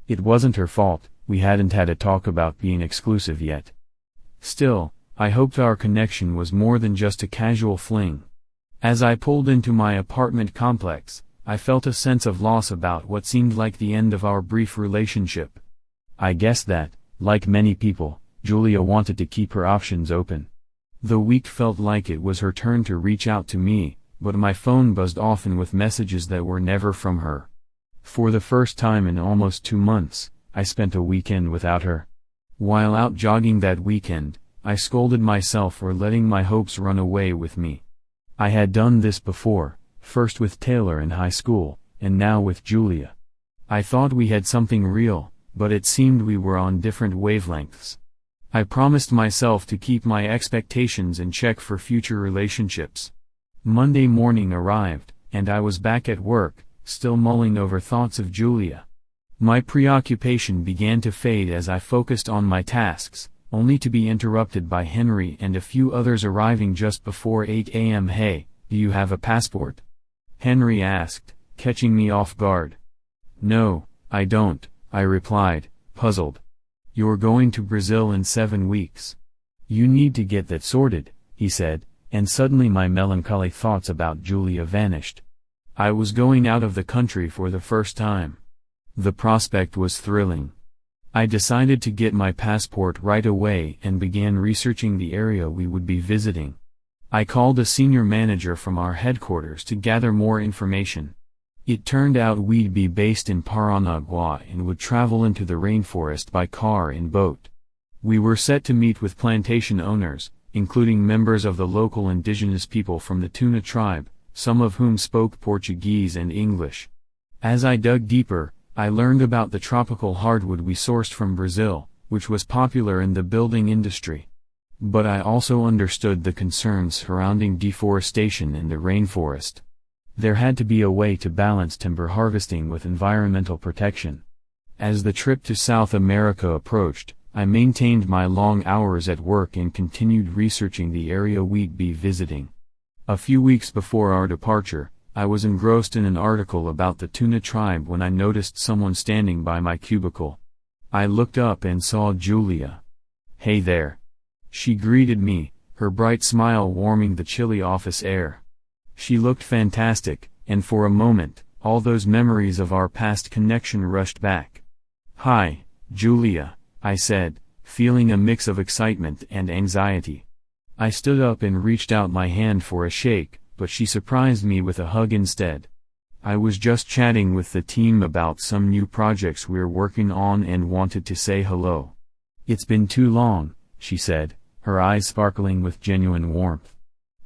It wasn't her fault, we hadn't had a talk about being exclusive yet. Still, I hoped our connection was more than just a casual fling. As I pulled into my apartment complex, I felt a sense of loss about what seemed like the end of our brief relationship. I guessed that, like many people, Julia wanted to keep her options open. The week felt like it was her turn to reach out to me, but my phone buzzed often with messages that were never from her. For the first time in almost 2 months, I spent a weekend without her. While out jogging that weekend, I scolded myself for letting my hopes run away with me. I had done this before, first with Taylor in high school, and now with Julia. I thought we had something real, but it seemed we were on different wavelengths. I promised myself to keep my expectations in check for future relationships. Monday morning arrived, and I was back at work, still mulling over thoughts of Julia. My preoccupation began to fade as I focused on my tasks, only to be interrupted by Henry and a few others arriving just before 8 a.m. "Hey, do you have a passport?" Henry asked, catching me off guard. "No, I don't," I replied, puzzled. "You're going to Brazil in 7 weeks. You need to get that sorted," he said, and suddenly my melancholy thoughts about Julia vanished. I was going out of the country for the first time. The prospect was thrilling. I decided to get my passport right away and began researching the area we would be visiting. I called a senior manager from our headquarters to gather more information. It turned out we'd be based in Paranagua and would travel into the rainforest by car and boat. We were set to meet with plantation owners, including members of the local indigenous people from the Tuna tribe, some of whom spoke Portuguese and English. As I dug deeper, I learned about the tropical hardwood we sourced from Brazil, which was popular in the building industry. But I also understood the concerns surrounding deforestation in the rainforest. There had to be a way to balance timber harvesting with environmental protection. As the trip to South America approached, I maintained my long hours at work and continued researching the area we'd be visiting. A few weeks before our departure, I was engrossed in an article about the Tuna tribe when I noticed someone standing by my cubicle. I looked up and saw Julia. "Hey there." She greeted me, her bright smile warming the chilly office air. She looked fantastic, and for a moment, all those memories of our past connection rushed back. "Hi, Julia," I said, feeling a mix of excitement and anxiety. I stood up and reached out my hand for a shake, but she surprised me with a hug instead. "I was just chatting with the team about some new projects we're working on and wanted to say hello." "It's been too long," she said, her eyes sparkling with genuine warmth.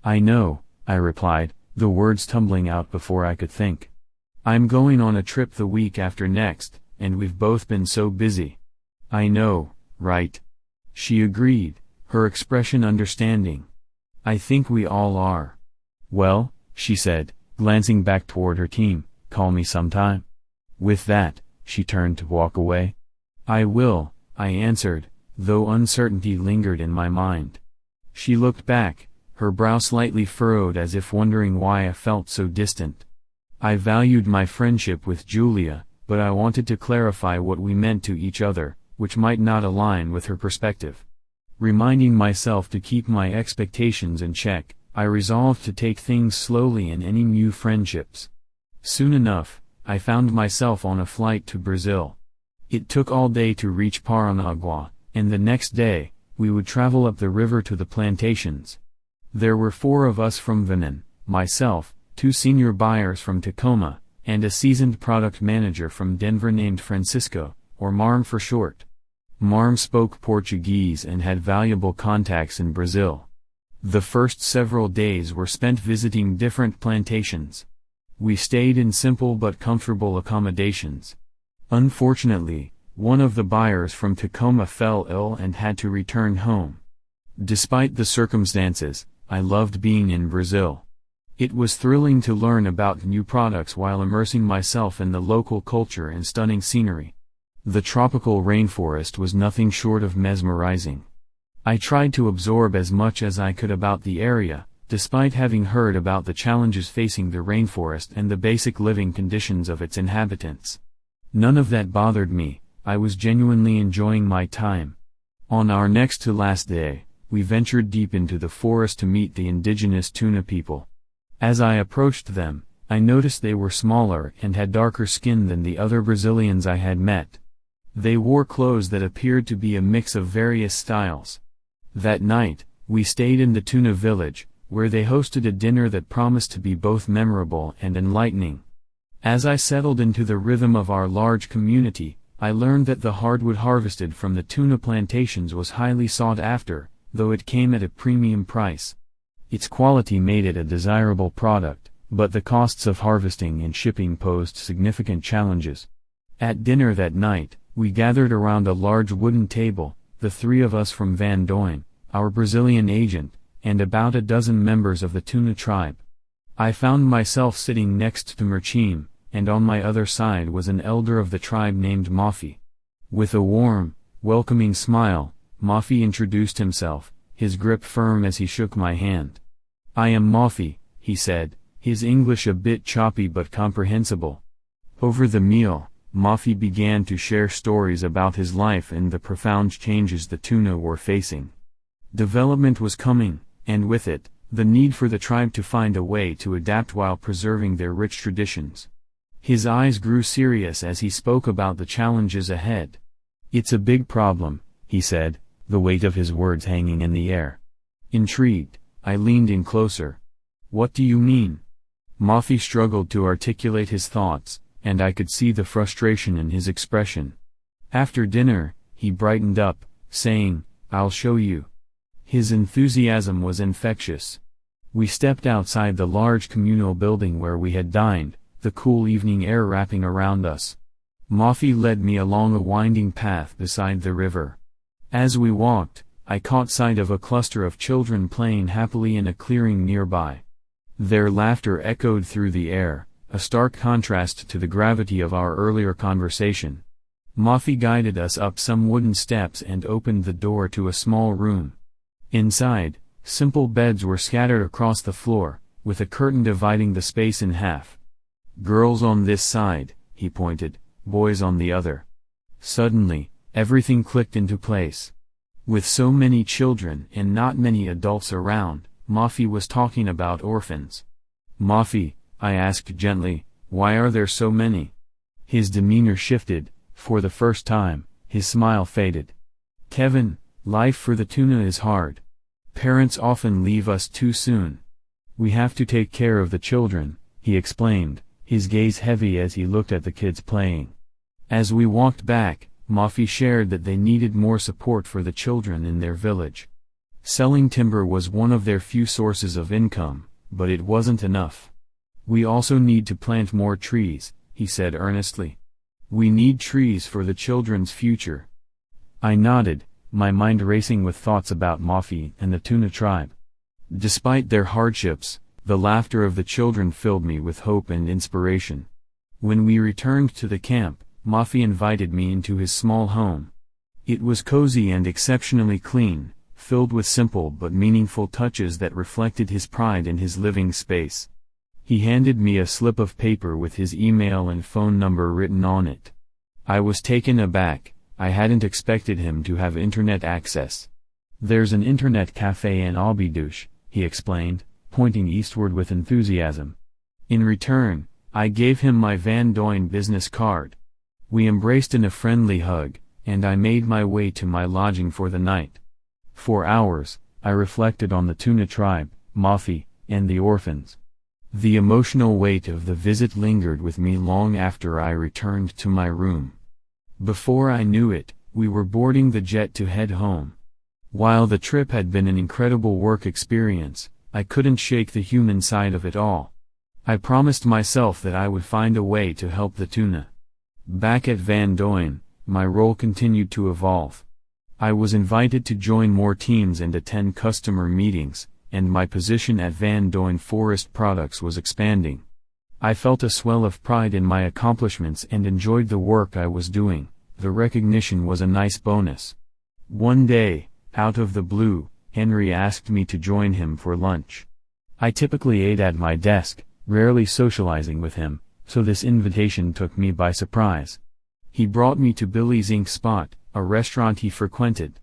"I know," I replied, the words tumbling out before I could think. "I'm going on a trip the week after next, and we've both been so busy." "I know, right?" She agreed, her expression understanding. "I think we all are." "Well," she said, glancing back toward her team, "call me sometime." With that, she turned to walk away. "I will," I answered, though uncertainty lingered in my mind. She looked back, her brow slightly furrowed as if wondering why I felt so distant. I valued my friendship with Julia, but I wanted to clarify what we meant to each other, which might not align with her perspective. Reminding myself to keep my expectations in check, I resolved to take things slowly in any new friendships. Soon enough, I found myself on a flight to Brazil. It took all day to reach Paranagua, and the next day, we would travel up the river to the plantations. There were 4 of us from Venin, myself, 2 senior buyers from Tacoma, and a seasoned product manager from Denver named Francisco, or Marm for short. Marm spoke Portuguese and had valuable contacts in Brazil. The first several days were spent visiting different plantations. We stayed in simple but comfortable accommodations. Unfortunately, one of the buyers from Tacoma fell ill and had to return home. Despite the circumstances, I loved being in Brazil. It was thrilling to learn about new products while immersing myself in the local culture and stunning scenery. The tropical rainforest was nothing short of mesmerizing. I tried to absorb as much as I could about the area, despite having heard about the challenges facing the rainforest and the basic living conditions of its inhabitants. None of that bothered me. I was genuinely enjoying my time. On our next to last day, we ventured deep into the forest to meet the indigenous Tuna people. As I approached them, I noticed they were smaller and had darker skin than the other Brazilians I had met. They wore clothes that appeared to be a mix of various styles. That night, we stayed in the Tuna village, where they hosted a dinner that promised to be both memorable and enlightening. As I settled into the rhythm of our large community, I learned that the hardwood harvested from the tuna plantations was highly sought after, though it came at a premium price. Its quality made it a desirable product, but the costs of harvesting and shipping posed significant challenges. At dinner that night, we gathered around a large wooden table, the 3 of us from Van Doyne, our Brazilian agent, and about a dozen members of the Tuna tribe. I found myself sitting next to Merchim, and on my other side was an elder of the tribe named Mafi. With a warm, welcoming smile, Mafi introduced himself, his grip firm as he shook my hand. "I am Mafi," he said, his English a bit choppy but comprehensible. Over the meal, Mafi began to share stories about his life and the profound changes the Tuna were facing. Development was coming, and with it, the need for the tribe to find a way to adapt while preserving their rich traditions. His eyes grew serious as he spoke about the challenges ahead. "It's a big problem," he said, the weight of his words hanging in the air. Intrigued, I leaned in closer. "What do you mean?" Mafi struggled to articulate his thoughts, and I could see the frustration in his expression. After dinner, he brightened up, saying, "I'll show you." His enthusiasm was infectious. We stepped outside the large communal building where we had dined, the cool evening air wrapping around us. Mafi led me along a winding path beside the river. As we walked, I caught sight of a cluster of children playing happily in a clearing nearby. Their laughter echoed through the air, a stark contrast to the gravity of our earlier conversation. Mafi guided us up some wooden steps and opened the door to a small room. Inside, simple beds were scattered across the floor, with a curtain dividing the space in half. "Girls on this side," he pointed, "boys on the other." Suddenly, everything clicked into place. With so many children and not many adults around, Mafi was talking about orphans. "Mafi," I asked gently, "why are there so many?" His demeanor shifted. For the first time, his smile faded. "Kevin, life for the Tuna is hard. Parents often leave us too soon. We have to take care of the children," he explained, his gaze heavy as he looked at the kids playing. As we walked back, Mafi shared that they needed more support for the children in their village. Selling timber was one of their few sources of income, but it wasn't enough. "We also need to plant more trees," he said earnestly. "We need trees for the children's future." I nodded, my mind racing with thoughts about Mafi and the Tuna tribe. Despite their hardships, the laughter of the children filled me with hope and inspiration. When we returned to the camp, Mafi invited me into his small home. It was cozy and exceptionally clean, filled with simple but meaningful touches that reflected his pride in his living space. He handed me a slip of paper with his email and phone number written on it. I was taken aback. I hadn't expected him to have internet access. "There's an internet cafe in Abidos," he explained, pointing eastward with enthusiasm. "In return, I gave him my Van Doyen business card. We embraced in a friendly hug, and I made my way to my lodging for the night. For hours, I reflected on the tuna tribe, Mafi, and the orphans. The emotional weight of the visit lingered with me long after I returned to my room. Before I knew it, we were boarding the jet to head home. While the trip had been an incredible work experience, I couldn't shake the human side of it all. I promised myself that I would find a way to help the tuna. Back at Van Doyen, my role continued to evolve. I was invited to join more teams and attend customer meetings, and my position at Van Doyen Forest Products was expanding. I felt a swell of pride in my accomplishments and enjoyed the work I was doing. The recognition was a nice bonus. One day, out of the blue, Henry asked me to join him for lunch. I typically ate at my desk, rarely socializing with him, so this invitation took me by surprise. He brought me to Billy's Ink Spot, a restaurant he frequented.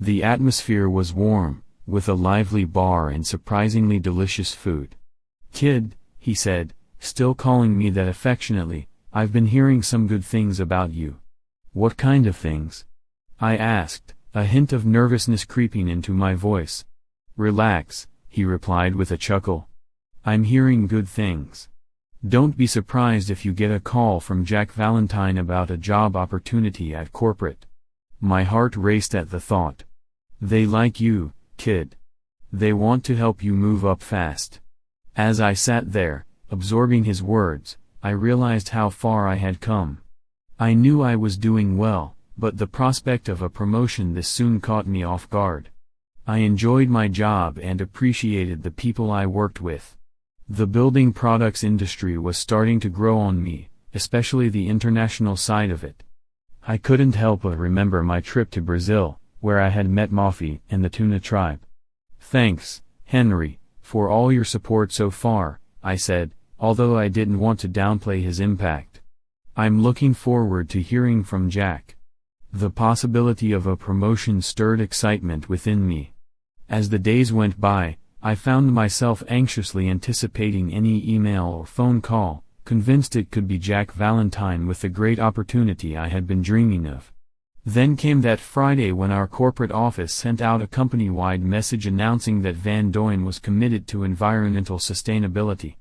The atmosphere was warm, with a lively bar and surprisingly delicious food. "Kid," he said, still calling me that affectionately, "I've been hearing some good things about you." "What kind of things?" I asked, a hint of nervousness creeping into my voice. "Relax," he replied with a chuckle. "I'm hearing good things. Don't be surprised if you get a call from Jack Valentine about a job opportunity at corporate." My heart raced at the thought. "They like you, kid. They want to help you move up fast." As I sat there, absorbing his words, I realized how far I had come. I knew I was doing well, but the prospect of a promotion this soon caught me off guard. I enjoyed my job and appreciated the people I worked with. The building products industry was starting to grow on me, especially the international side of it. I couldn't help but remember my trip to Brazil, where I had met Mafi and the tuna tribe. "Thanks, Henry, for all your support so far," I said, although I didn't want to downplay his impact. "I'm looking forward to hearing from Jack." The possibility of a promotion stirred excitement within me. As the days went by, I found myself anxiously anticipating any email or phone call, convinced it could be Jack Valentine with the great opportunity I had been dreaming of. Then came that Friday when our corporate office sent out a company-wide message announcing that Van Doyen was committed to environmental sustainability.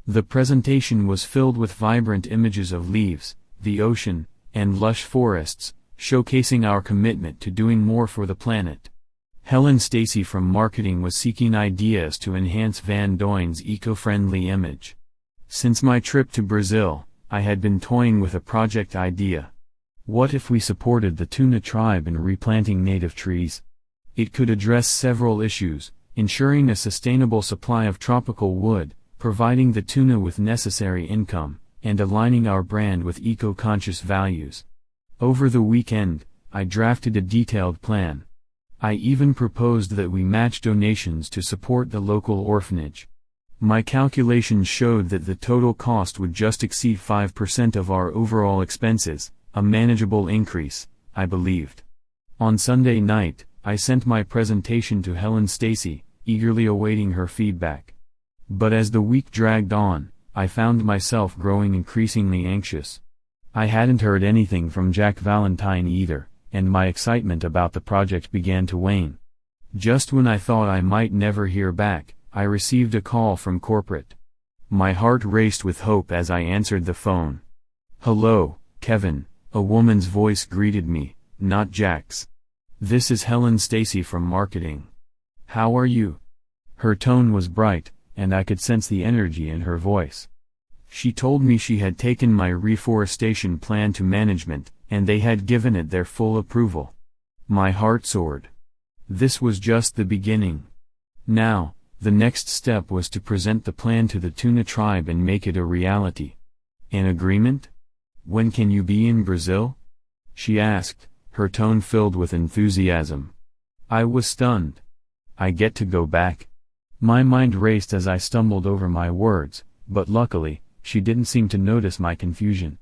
The presentation was filled with vibrant images of leaves, the ocean, and lush forests, showcasing our commitment to doing more for the planet. Helen Stacy from marketing was seeking ideas to enhance Van Doyen's eco-friendly image. Since my trip to Brazil, I had been toying with a project idea. What if we supported the tuna tribe in replanting native trees? It could address several issues, ensuring a sustainable supply of tropical wood, providing the tuna with necessary income, and aligning our brand with eco-conscious values. Over the weekend, I drafted a detailed plan. I even proposed that we match donations to support the local orphanage. My calculations showed that the total cost would just exceed 5% of our overall expenses, a manageable increase, I believed. On Sunday night, I sent my presentation to Helen Stacy, eagerly awaiting her feedback. But as the week dragged on, I found myself growing increasingly anxious. I hadn't heard anything from Jack Valentine either, and my excitement about the project began to wane. Just when I thought I might never hear back, I received a call from corporate. My heart raced with hope as I answered the phone. "Hello, Kevin," a woman's voice greeted me, not Jack's. "This is Helen Stacy from marketing. How are you?" Her tone was bright, and I could sense the energy in her voice. She told me she had taken my reforestation plan to management, and they had given it their full approval. My heart soared. This was just the beginning. Now, the next step was to present the plan to the tuna tribe and make it a reality. "An agreement? When can you be in Brazil?" she asked, her tone filled with enthusiasm. I was stunned. "I get to go back?" My mind raced as I stumbled over my words, but luckily, she didn't seem to notice my confusion.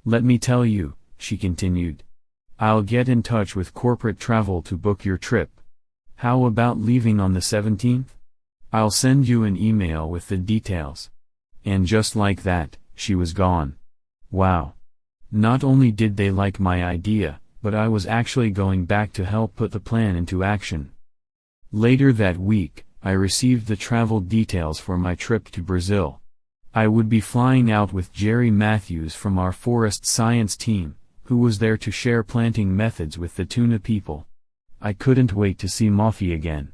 "Let me tell you," she continued. "I'll get in touch with corporate travel to book your trip. How about leaving on the 17th? I'll send you an email with the details." And just like that, she was gone. Wow. Not only did they like my idea, but I was actually going back to help put the plan into action. Later that week, I received the travel details for my trip to Brazil. I would be flying out with Jerry Matthews from our forest science team, who was there to share planting methods with the tuna people. I couldn't wait to see Moffy again.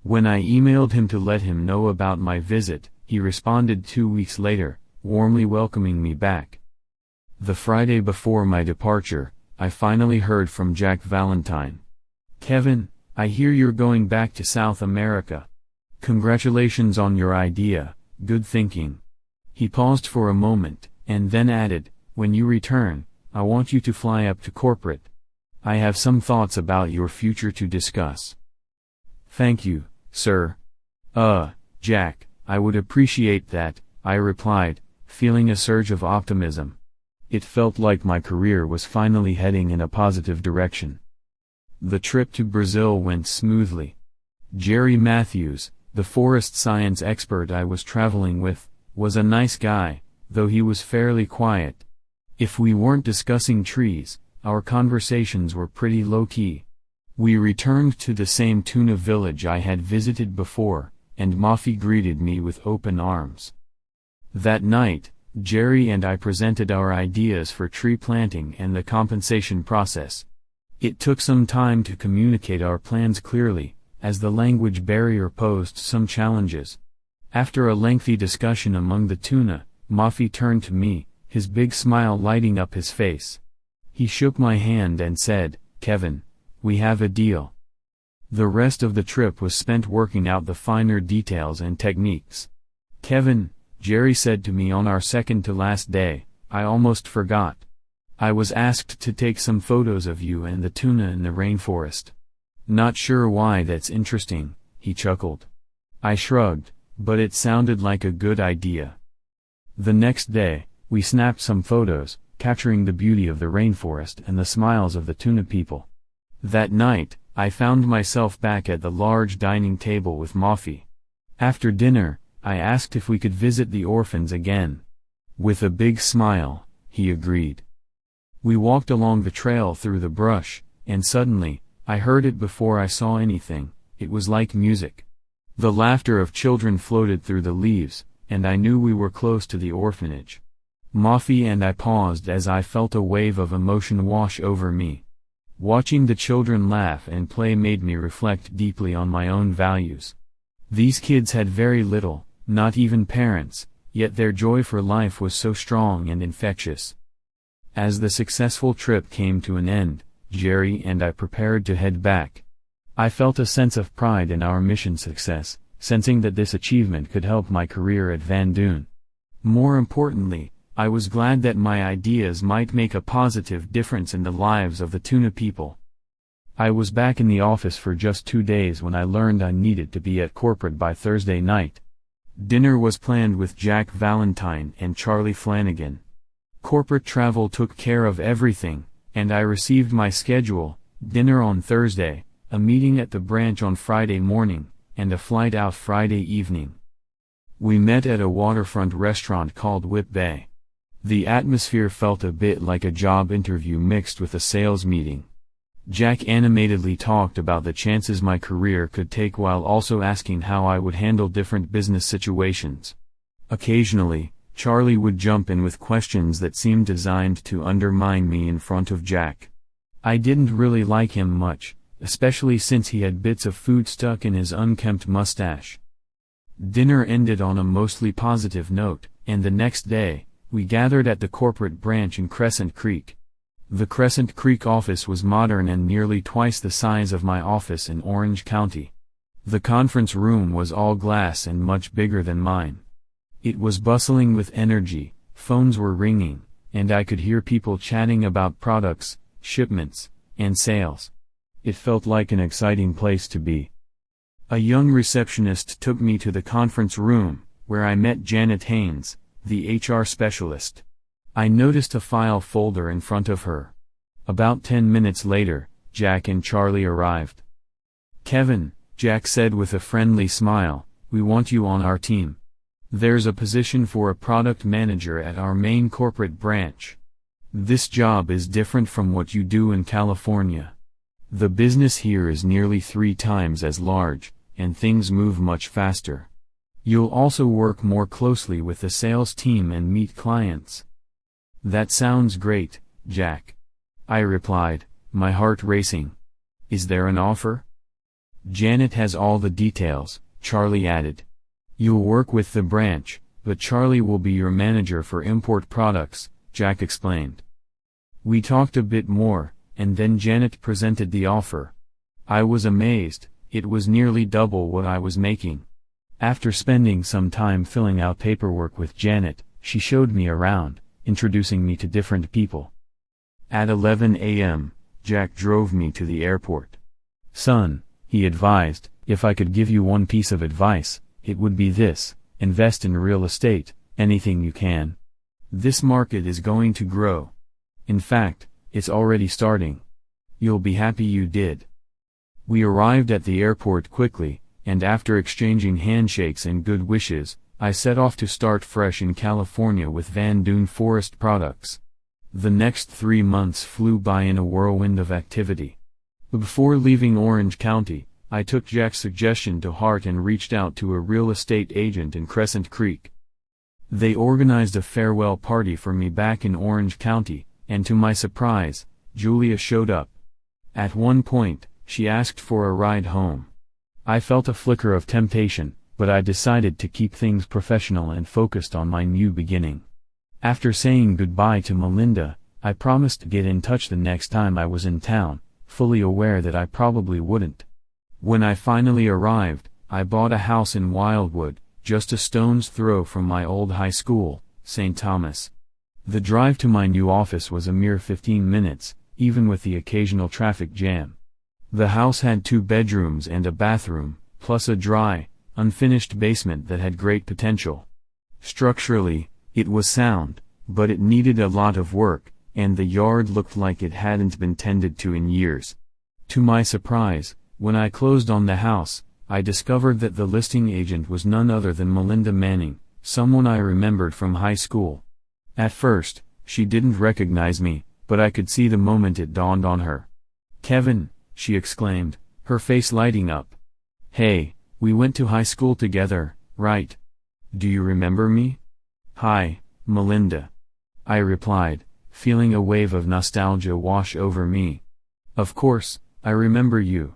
When I emailed him to let him know about my visit, he responded 2 weeks later, warmly welcoming me back. The Friday before my departure, I finally heard from Jack Valentine. "Kevin, I hear you're going back to South America. Congratulations on your idea, good thinking." He paused for a moment, and then added, "When you return, I want you to fly up to corporate. I have some thoughts about your future to discuss." "Thank you, sir. Jack, I would appreciate that," I replied, feeling a surge of optimism. It felt like my career was finally heading in a positive direction. The trip to Brazil went smoothly. Jerry Matthews, the forest science expert I was traveling with, was a nice guy, though he was fairly quiet. If we weren't discussing trees, our conversations were pretty low-key. We returned to the same tuna village I had visited before, and Moffy greeted me with open arms. That night, Jerry and I presented our ideas for tree planting and the compensation process. It took some time to communicate our plans clearly, as the language barrier posed some challenges. After a lengthy discussion among the tuna, Moffy turned to me, his big smile lighting up his face. He shook my hand and said, "Kevin, we have a deal." The rest of the trip was spent working out the finer details and techniques. "Kevin," Jerry said to me on our second to last day, "I almost forgot. I was asked to take some photos of you and the tuna in the rainforest." "Not sure why that's interesting," he chuckled. I shrugged, but it sounded like a good idea. The next day, we snapped some photos, capturing the beauty of the rainforest and the smiles of the tuna people. That night, I found myself back at the large dining table with Moffy. After dinner, I asked if we could visit the orphans again. With a big smile, he agreed. We walked along the trail through the brush, and suddenly, I heard it before I saw anything. It was like music. The laughter of children floated through the leaves, and I knew we were close to the orphanage. Moffy and I paused as I felt a wave of emotion wash over me. Watching the children laugh and play made me reflect deeply on my own values. These kids had very little, not even parents, yet their joy for life was so strong and infectious. As the successful trip came to an end, Jerry and I prepared to head back. I felt a sense of pride in our mission success, sensing that this achievement could help my career at Van Duyn. More importantly, I was glad that my ideas might make a positive difference in the lives of the tuna people. I was back in the office for just 2 days when I learned I needed to be at corporate by Thursday night. Dinner was planned with Jack Valentine and Charlie Flanagan. Corporate travel took care of everything, and I received my schedule: dinner on Thursday, a meeting at the branch on Friday morning, and a flight out Friday evening. We met at a waterfront restaurant called Whip Bay. The atmosphere felt a bit like a job interview mixed with a sales meeting. Jack animatedly talked about the chances my career could take while also asking how I would handle different business situations. Occasionally, Charlie would jump in with questions that seemed designed to undermine me in front of Jack. I didn't really like him much, especially since he had bits of food stuck in his unkempt mustache. Dinner ended on a mostly positive note, and the next day, we gathered at the corporate branch in Crescent Creek. The Crescent Creek office was modern and nearly twice the size of my office in Orange County. The conference room was all glass and much bigger than mine. It was bustling with energy, phones were ringing, and I could hear people chatting about products, shipments, and sales. It felt like an exciting place to be. A young receptionist took me to the conference room, where I met Janet Haynes, the HR specialist. I noticed a file folder in front of her. About 10 minutes later, Jack and Charlie arrived. "Kevin," Jack said with a friendly smile, "we want you on our team." There's a position for a product manager at our main corporate branch. This job is different from what you do in California. The business here is nearly 3 times as large, and things move much faster. You'll also work more closely with the sales team and meet clients." "That sounds great, Jack," I replied, my heart racing. "Is there an offer?" "Janet has all the details," Charlie added. "You'll work with the branch, but Charlie will be your manager for import products," Jack explained. We talked a bit more, and then Janet presented the offer. I was amazed. It was nearly double what I was making. After spending some time filling out paperwork with Janet, she showed me around, introducing me to different people. At 11 a.m., Jack drove me to the airport. "Son," he advised, "if I could give you one piece of advice, it would be this: invest in real estate, anything you can. This market is going to grow. In fact, it's already starting. You'll be happy you did." We arrived at the airport quickly, and after exchanging handshakes and good wishes, I set off to start fresh in California with Van Dune Forest Products. The next 3 months flew by in a whirlwind of activity. Before leaving Orange County, I took Jack's suggestion to heart and reached out to a real estate agent in Crescent Creek. They organized a farewell party for me back in Orange County, and to my surprise, Julia showed up. At one point, she asked for a ride home. I felt a flicker of temptation, but I decided to keep things professional and focused on my new beginning. After saying goodbye to Melinda, I promised to get in touch the next time I was in town, fully aware that I probably wouldn't. When I finally arrived, I bought a house in Wildwood, just a stone's throw from my old high school, St. Thomas. The drive to my new office was a mere 15 minutes, even with the occasional traffic jam. The house had 2 bedrooms and a bathroom, plus a dry, unfinished basement that had great potential. Structurally, it was sound, but it needed a lot of work, and the yard looked like it hadn't been tended to in years. To my surprise, when I closed on the house, I discovered that the listing agent was none other than Melinda Manning, someone I remembered from high school. At first, she didn't recognize me, but I could see the moment it dawned on her. "Kevin," she exclaimed, her face lighting up. "Hey, we went to high school together, right? Do you remember me?" "Hi, Melinda," I replied, feeling a wave of nostalgia wash over me. "Of course, I remember you."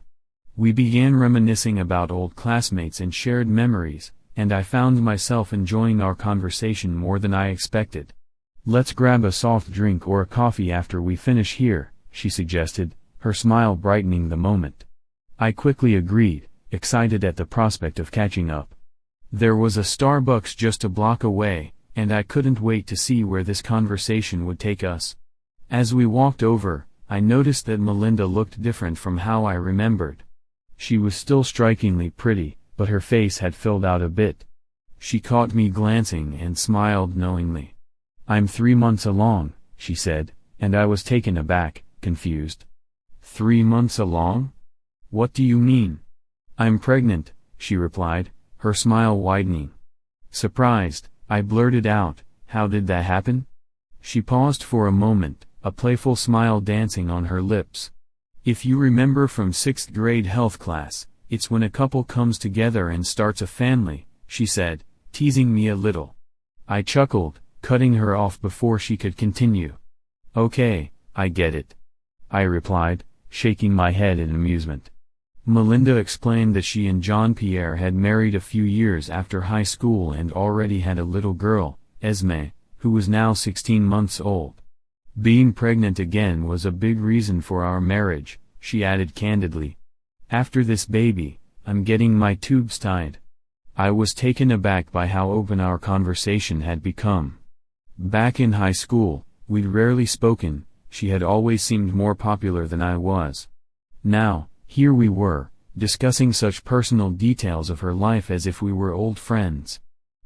We began reminiscing about old classmates and shared memories, and I found myself enjoying our conversation more than I expected. "Let's grab a soft drink or a coffee after we finish here," she suggested, her smile brightening the moment. I quickly agreed, excited at the prospect of catching up. There was a Starbucks just a block away, and I couldn't wait to see where this conversation would take us. As we walked over, I noticed that Melinda looked different from how I remembered. She was still strikingly pretty, but her face had filled out a bit. She caught me glancing and smiled knowingly. "I'm 3 months along," she said, and I was taken aback, confused. 3 months along? What do you mean?" "I'm pregnant," she replied, her smile widening. Surprised, I blurted out, "How did that happen?" She paused for a moment, a playful smile dancing on her lips. "If you remember from 6th grade health class, it's when a couple comes together and starts a family," she said, teasing me a little. I chuckled, cutting her off before she could continue. "Okay, I get it," I replied, shaking my head in amusement. Melinda explained that she and Jean-Pierre had married a few years after high school and already had a little girl, Esme, who was now 16 months old. "Being pregnant again was a big reason for our marriage," she added candidly. "After this baby, I'm getting my tubes tied." I was taken aback by how open our conversation had become. Back in high school, we'd rarely spoken. She had always seemed more popular than I was. Now, here we were, discussing such personal details of her life as if we were old friends.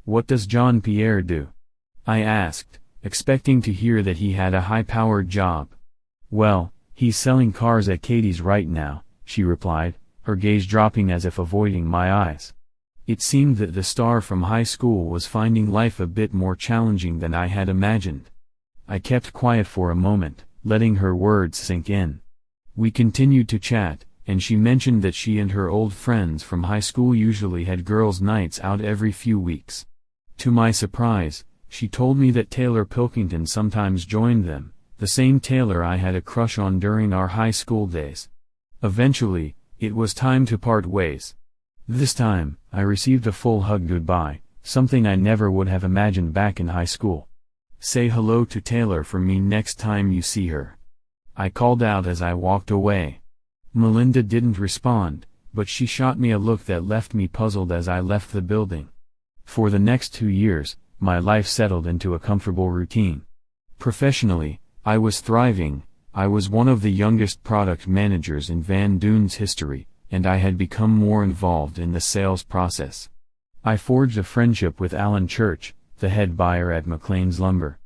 "What does Jean-Pierre do?" I asked, expecting to hear that he had a high-powered job. "Well, he's selling cars at Katie's right now," she replied, her gaze dropping as if avoiding my eyes. It seemed that the star from high school was finding life a bit more challenging than I had imagined. I kept quiet for a moment, letting her words sink in. We continued to chat, and she mentioned that she and her old friends from high school usually had girls' nights out every few weeks. To my surprise, she told me that Taylor Pilkington sometimes joined them, the same Taylor I had a crush on during our high school days. Eventually, it was time to part ways. This time, I received a full hug goodbye, something I never would have imagined back in high school. "Say hello to Taylor for me next time you see her," I called out as I walked away. Melinda didn't respond, but she shot me a look that left me puzzled as I left the building. For the next 2 years, my life settled into a comfortable routine. Professionally, I was thriving. I was one of the youngest product managers in Van Duyn's history, and I had become more involved in the sales process. I forged a friendship with Alan Church, the head buyer at McLean's Lumber.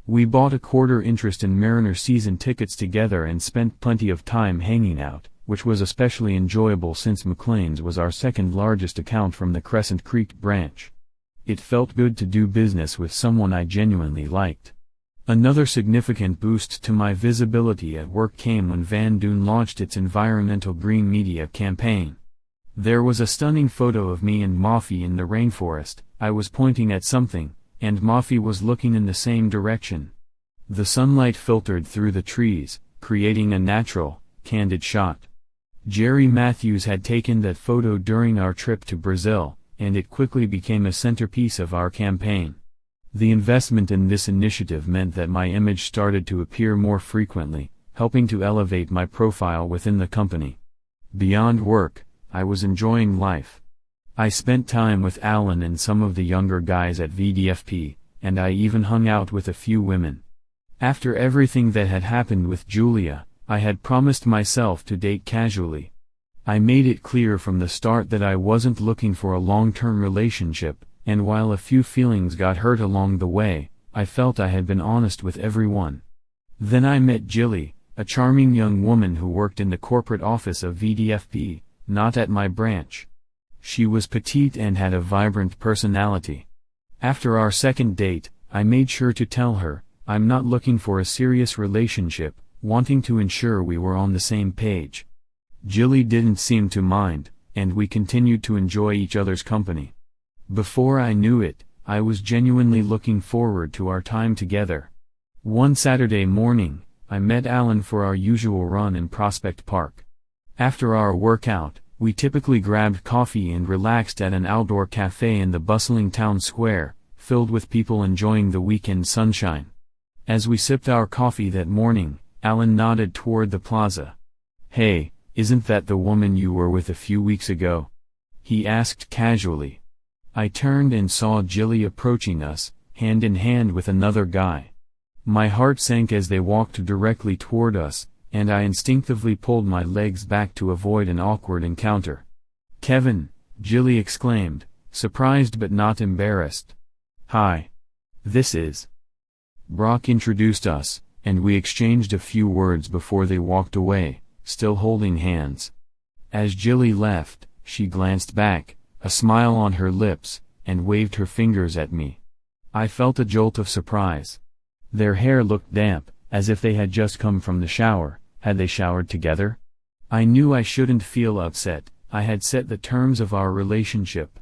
We bought a quarter interest in Mariner season tickets together and spent plenty of time hanging out, which was especially enjoyable since McLean's was our second largest account from the Crescent Creek branch. It felt good to do business with someone I genuinely liked. Another significant boost to my visibility at work came when Van Duyn launched its environmental green media campaign. There was a stunning photo of me and Mafi in the rainforest. I was pointing at something, and Mafi was looking in the same direction. The sunlight filtered through the trees, creating a natural, candid shot. Jerry Matthews had taken that photo during our trip to Brazil, and it quickly became a centerpiece of our campaign. The investment in this initiative meant that my image started to appear more frequently, helping to elevate my profile within the company. Beyond work, I was enjoying life. I spent time with Alan and some of the younger guys at VDFP, and I even hung out with a few women. After everything that had happened with Julia, I had promised myself to date casually. I made it clear from the start that I wasn't looking for a long-term relationship, and while a few feelings got hurt along the way, I felt I had been honest with everyone. Then I met Jilly, a charming young woman who worked in the corporate office of VDFP, not at my branch. She was petite and had a vibrant personality. After our second date, I made sure to tell her, I'm not looking for a serious relationship, wanting to ensure we were on the same page. Jilly didn't seem to mind, and we continued to enjoy each other's company. Before I knew it, I was genuinely looking forward to our time together. One Saturday morning, I met Alan for our usual run in Prospect Park. After our workout, we typically grabbed coffee and relaxed at an outdoor cafe in the bustling town square, filled with people enjoying the weekend sunshine. As we sipped our coffee that morning, Alan nodded toward the plaza. "Hey, isn't that the woman you were with a few weeks ago?" he asked casually. I turned and saw Jilly approaching us, hand in hand with another guy. My heart sank as they walked directly toward us, and I instinctively pulled my legs back to avoid an awkward encounter. "Kevin," Jilly exclaimed, surprised but not embarrassed. "Hi. This is..." Brock introduced us, and we exchanged a few words before they walked away, still holding hands. As Jilly left, she glanced back, a smile on her lips, and waved her fingers at me. I felt a jolt of surprise. Their hair looked damp, as if they had just come from the shower. Had they showered together? I knew I shouldn't feel upset. I had set the terms of our relationship.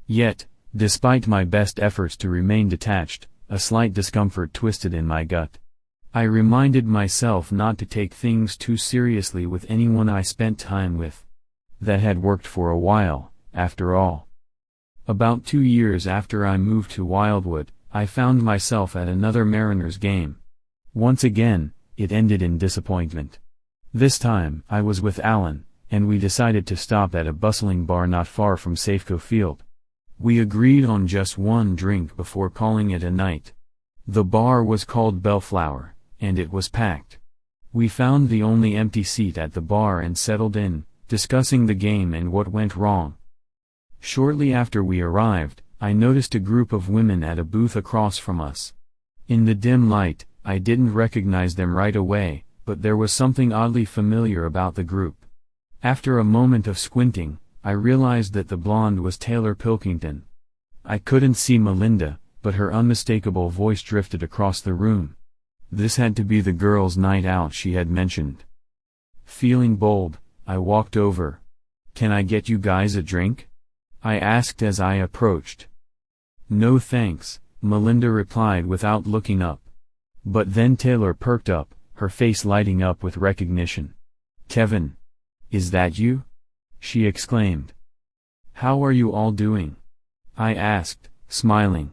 Yet, despite my best efforts to remain detached, a slight discomfort twisted in my gut. I reminded myself not to take things too seriously with anyone I spent time with. That had worked for a while, after all. About 2 years after I moved to Wildwood, I found myself at another Mariners game. Once again, it ended in disappointment. This time, I was with Alan, and we decided to stop at a bustling bar not far from Safeco Field. We agreed on just one drink before calling it a night. The bar was called Bellflower, and it was packed. We found the only empty seat at the bar and settled in, discussing the game and what went wrong. Shortly after we arrived, I noticed a group of women at a booth across from us. In the dim light, I didn't recognize them right away, but there was something oddly familiar about the group. After a moment of squinting, I realized that the blonde was Taylor Pilkington. I couldn't see Melinda, but her unmistakable voice drifted across the room. This had to be the girls' night out she had mentioned. Feeling bold, I walked over. "Can I get you guys a drink?" I asked as I approached. "No thanks," Melinda replied without looking up. But then Taylor perked up, her face lighting up with recognition. "Kevin! Is that you?" she exclaimed. "How are you all doing?" I asked, smiling.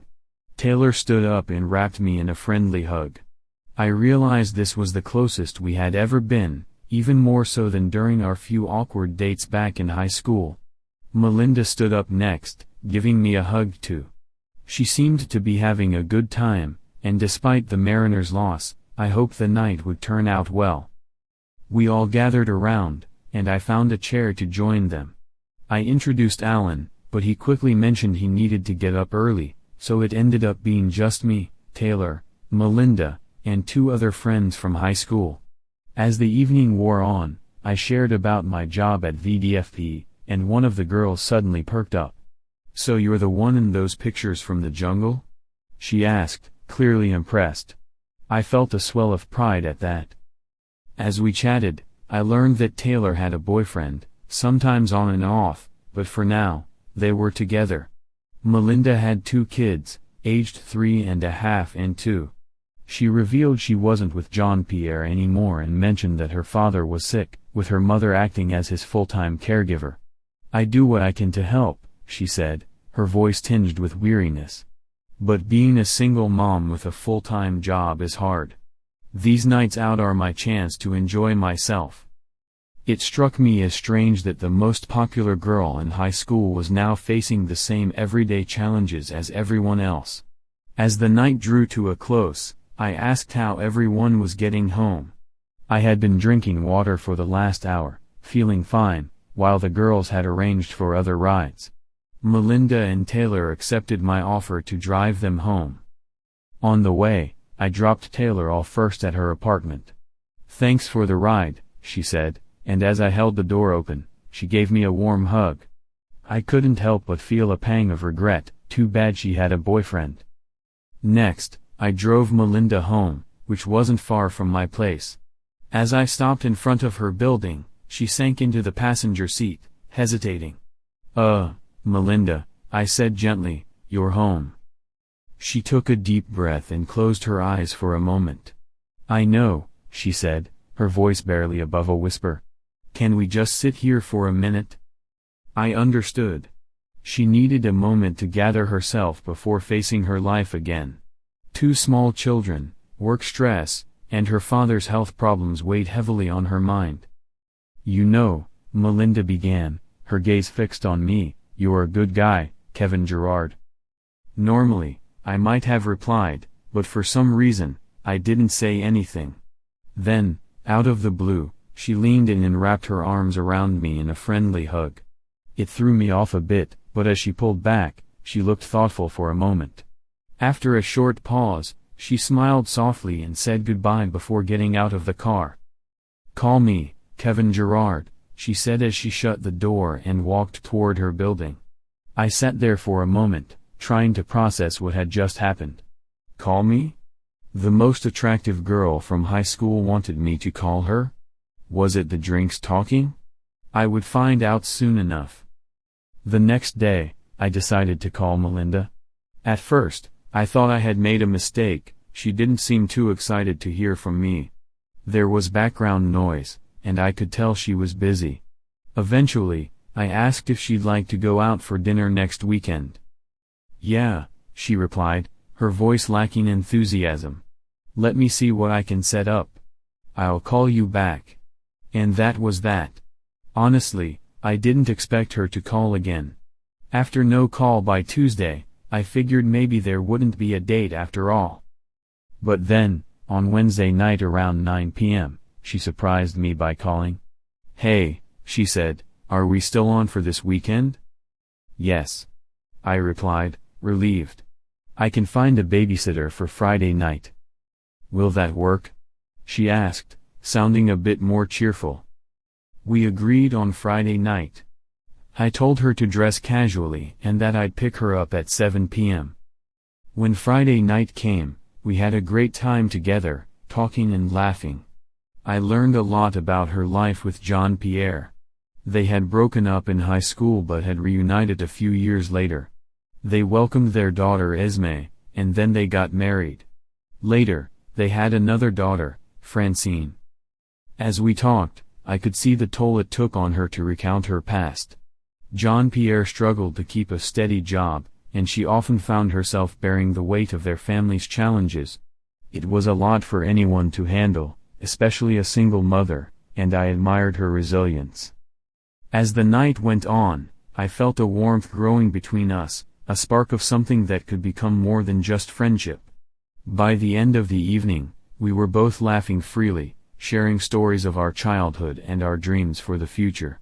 Taylor stood up and wrapped me in a friendly hug. I realized this was the closest we had ever been, even more so than during our few awkward dates back in high school. Melinda stood up next, giving me a hug too. She seemed to be having a good time, and despite the Mariners' loss, I hoped the night would turn out well. We all gathered around, and I found a chair to join them. I introduced Alan, but he quickly mentioned he needed to get up early, so it ended up being just me, Taylor, Melinda, and two other friends from high school. As the evening wore on, I shared about my job at VDFP, and one of the girls suddenly perked up. "So you're the one in those pictures from the jungle?" she asked, clearly impressed. I felt a swell of pride at that. As we chatted, I learned that Taylor had a boyfriend, sometimes on and off, but for now, they were together. Melinda had 2 kids, aged 3.5 and 2. She revealed she wasn't with Jean-Pierre anymore and mentioned that her father was sick, with her mother acting as his full-time caregiver. "I do what I can to help," she said, her voice tinged with weariness. "But being a single mom with a full-time job is hard. These nights out are my chance to enjoy myself." It struck me as strange that the most popular girl in high school was now facing the same everyday challenges as everyone else. As the night drew to a close, I asked how everyone was getting home. I had been drinking water for the last hour, feeling fine, while the girls had arranged for other rides. Melinda and Taylor accepted my offer to drive them home. On the way, I dropped Taylor off first at her apartment. "Thanks for the ride," she said, and as I held the door open, she gave me a warm hug. I couldn't help but feel a pang of regret, too bad she had a boyfriend. Next, I drove Melinda home, which wasn't far from my place. As I stopped in front of her building, she sank into the passenger seat, hesitating. Melinda," I said gently, "you're home." She took a deep breath and closed her eyes for a moment. "I know," she said, her voice barely above a whisper. "Can we just sit here for a minute?" I understood. She needed a moment to gather herself before facing her life again. 2 small children, work stress, and her father's health problems weighed heavily on her mind. "You know," Melinda began, her gaze fixed on me, "you're a good guy, Kevin Gerard." Normally, I might have replied, but for some reason, I didn't say anything. Then, out of the blue, she leaned in and wrapped her arms around me in a friendly hug. It threw me off a bit, but as she pulled back, she looked thoughtful for a moment. After a short pause, she smiled softly and said goodbye before getting out of the car. "Call me, Kevin Gerard," she said as she shut the door and walked toward her building. I sat there for a moment, trying to process what had just happened. Call me? The most attractive girl from high school wanted me to call her? Was it the drinks talking? I would find out soon enough. The next day, I decided to call Melinda. At first, I thought I had made a mistake. She didn't seem too excited to hear from me. There was background noise, and I could tell she was busy. Eventually, I asked if she'd like to go out for dinner next weekend. "Yeah," she replied, her voice lacking enthusiasm. "Let me see what I can set up. I'll call you back." And that was that. Honestly, I didn't expect her to call again. After no call by Tuesday, I figured maybe there wouldn't be a date after all. But then, on Wednesday night around 9 p.m., she surprised me by calling. "Hey," she said, "are we still on for this weekend?" "Yes," I replied, relieved. "I can find a babysitter for Friday night." "Will that work?" she asked, sounding a bit more cheerful. We agreed on Friday night. I told her to dress casually and that I'd pick her up at 7 p.m. When Friday night came, we had a great time together, talking and laughing. I learned a lot about her life with Jean-Pierre. They had broken up in high school but had reunited a few years later. They welcomed their daughter Esme, and then they got married. Later, they had another daughter, Francine. As we talked, I could see the toll it took on her to recount her past. Jean-Pierre struggled to keep a steady job, and she often found herself bearing the weight of their family's challenges. It was a lot for anyone to handle, especially a single mother, and I admired her resilience. As the night went on, I felt a warmth growing between us, a spark of something that could become more than just friendship. By the end of the evening, we were both laughing freely, sharing stories of our childhood and our dreams for the future.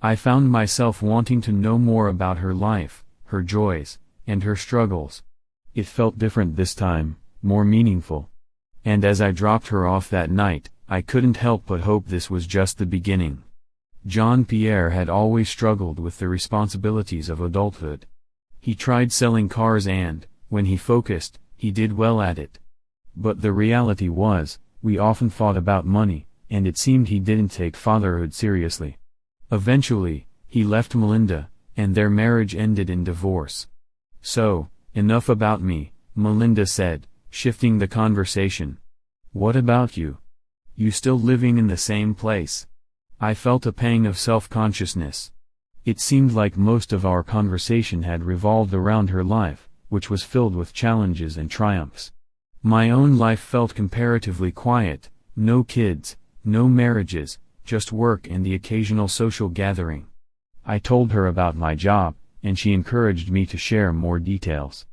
I found myself wanting to know more about her life, her joys, and her struggles. It felt different this time, more meaningful. And as I dropped her off that night, I couldn't help but hope this was just the beginning. Jean-Pierre had always struggled with the responsibilities of adulthood. He tried selling cars and, when he focused, he did well at it. But the reality was, we often fought about money, and it seemed he didn't take fatherhood seriously. Eventually, he left Melinda, and their marriage ended in divorce. So, enough about me, Melinda said, shifting the conversation. What about you? You still living in the same place? I felt a pang of self-consciousness. It seemed like most of our conversation had revolved around her life, which was filled with challenges and triumphs. My own life felt comparatively quiet, no kids, no marriages, just work and the occasional social gathering. I told her about my job, and she encouraged me to share more details.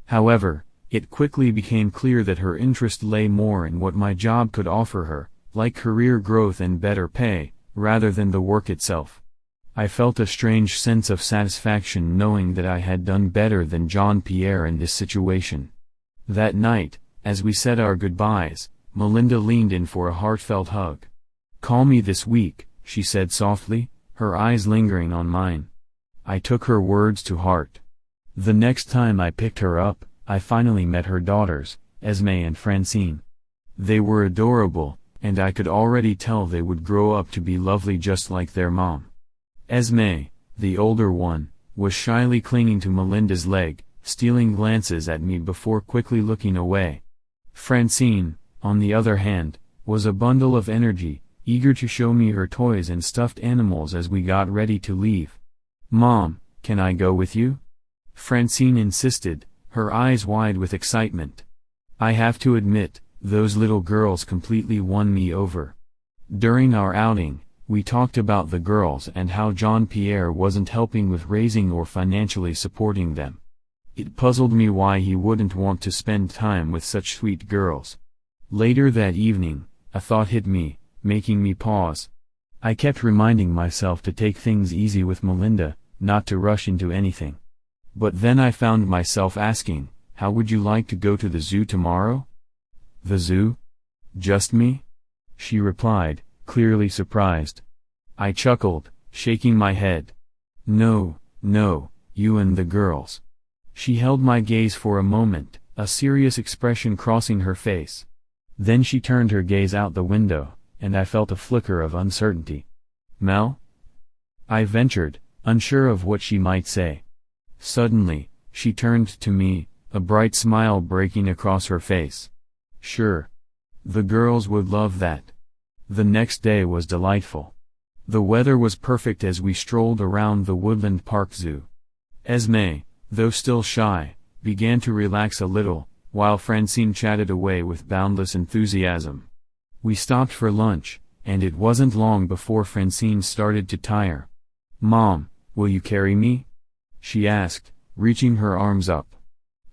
However, it quickly became clear that her interest lay more in what my job could offer her, like career growth and better pay, rather than the work itself. I felt a strange sense of satisfaction knowing that I had done better than Jean-Pierre in this situation. That night, as we said our goodbyes, Melinda leaned in for a heartfelt hug. "Call me this week," she said softly, her eyes lingering on mine. I took her words to heart. The next time I picked her up, I finally met her daughters, Esme and Francine. They were adorable, and I could already tell they would grow up to be lovely just like their mom. Esme, the older one, was shyly clinging to Melinda's leg, stealing glances at me before quickly looking away. Francine, on the other hand, was a bundle of energy, eager to show me her toys and stuffed animals as we got ready to leave. "Mom, can I go with you?" Francine insisted, her eyes wide with excitement. I have to admit, those little girls completely won me over. During our outing, we talked about the girls and how Jean-Pierre wasn't helping with raising or financially supporting them. It puzzled me why he wouldn't want to spend time with such sweet girls. Later that evening, a thought hit me, making me pause. I kept reminding myself to take things easy with Melinda, not to rush into anything. But then I found myself asking, how would you like to go to the zoo tomorrow? The zoo? Just me? She replied, clearly surprised. I chuckled, shaking my head. No, you and the girls. She held my gaze for a moment, a serious expression crossing her face. Then she turned her gaze out the window, and I felt a flicker of uncertainty. Mel? I ventured, unsure of what she might say. Suddenly, she turned to me, a bright smile breaking across her face. Sure. The girls would love that. The next day was delightful. The weather was perfect as we strolled around the Woodland Park Zoo. Esme, though still shy, began to relax a little, while Francine chatted away with boundless enthusiasm. We stopped for lunch, and it wasn't long before Francine started to tire. "Mom, will you carry me?" she asked, reaching her arms up.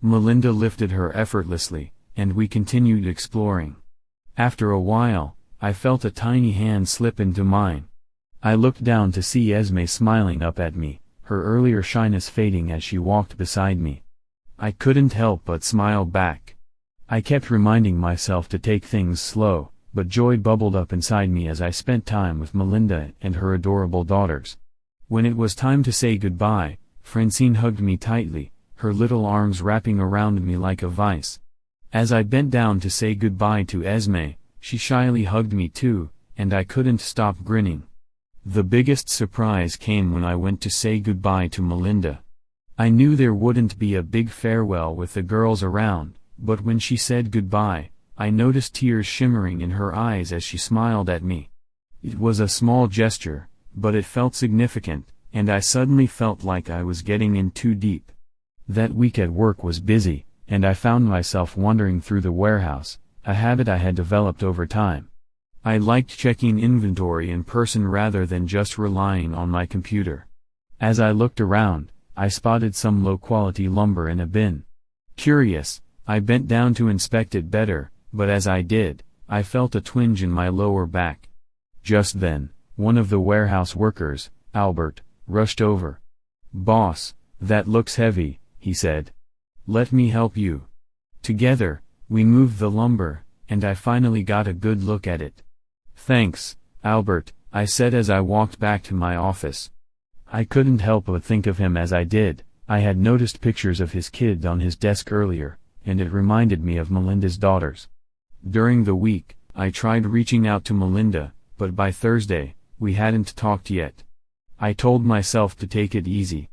Melinda lifted her effortlessly, and we continued exploring. After a while, I felt a tiny hand slip into mine. I looked down to see Esme smiling up at me, her earlier shyness fading as she walked beside me. I couldn't help but smile back. I kept reminding myself to take things slow, but joy bubbled up inside me as I spent time with Melinda and her adorable daughters. When it was time to say goodbye, Francine hugged me tightly, her little arms wrapping around me like a vice. As I bent down to say goodbye to Esme, she shyly hugged me too, and I couldn't stop grinning. The biggest surprise came when I went to say goodbye to Melinda. I knew there wouldn't be a big farewell with the girls around, but when she said goodbye, I noticed tears shimmering in her eyes as she smiled at me. It was a small gesture, but it felt significant, and I suddenly felt like I was getting in too deep. That week at work was busy, and I found myself wandering through the warehouse, a habit I had developed over time. I liked checking inventory in person rather than just relying on my computer. As I looked around, I spotted some low-quality lumber in a bin. Curious, I bent down to inspect it better, but as I did, I felt a twinge in my lower back. Just then, one of the warehouse workers, Albert, rushed over. "Boss, that looks heavy," he said. "Let me help you." Together, we moved the lumber, and I finally got a good look at it. "Thanks, Albert," I said as I walked back to my office. I couldn't help but think of him as I did. I had noticed pictures of his kid on his desk earlier, and it reminded me of Melinda's daughters. During the week, I tried reaching out to Melinda, but by Thursday, we hadn't talked yet. I told myself to take it easy.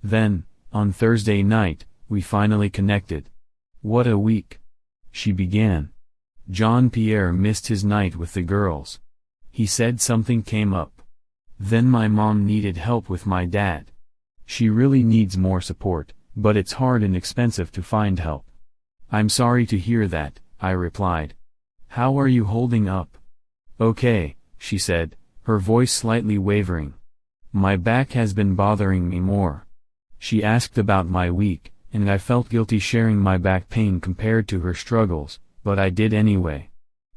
Then, on Thursday night, we finally connected. "What a week," she began. "Jean-Pierre missed his night with the girls. He said something came up. Then my mom needed help with my dad. She really needs more support, but it's hard and expensive to find help." "I'm sorry to hear that," I replied. "How are you holding up?" "Okay," she said, her voice slightly wavering. "My back has been bothering me more." She asked about my week, and I felt guilty sharing my back pain compared to her struggles, but I did anyway.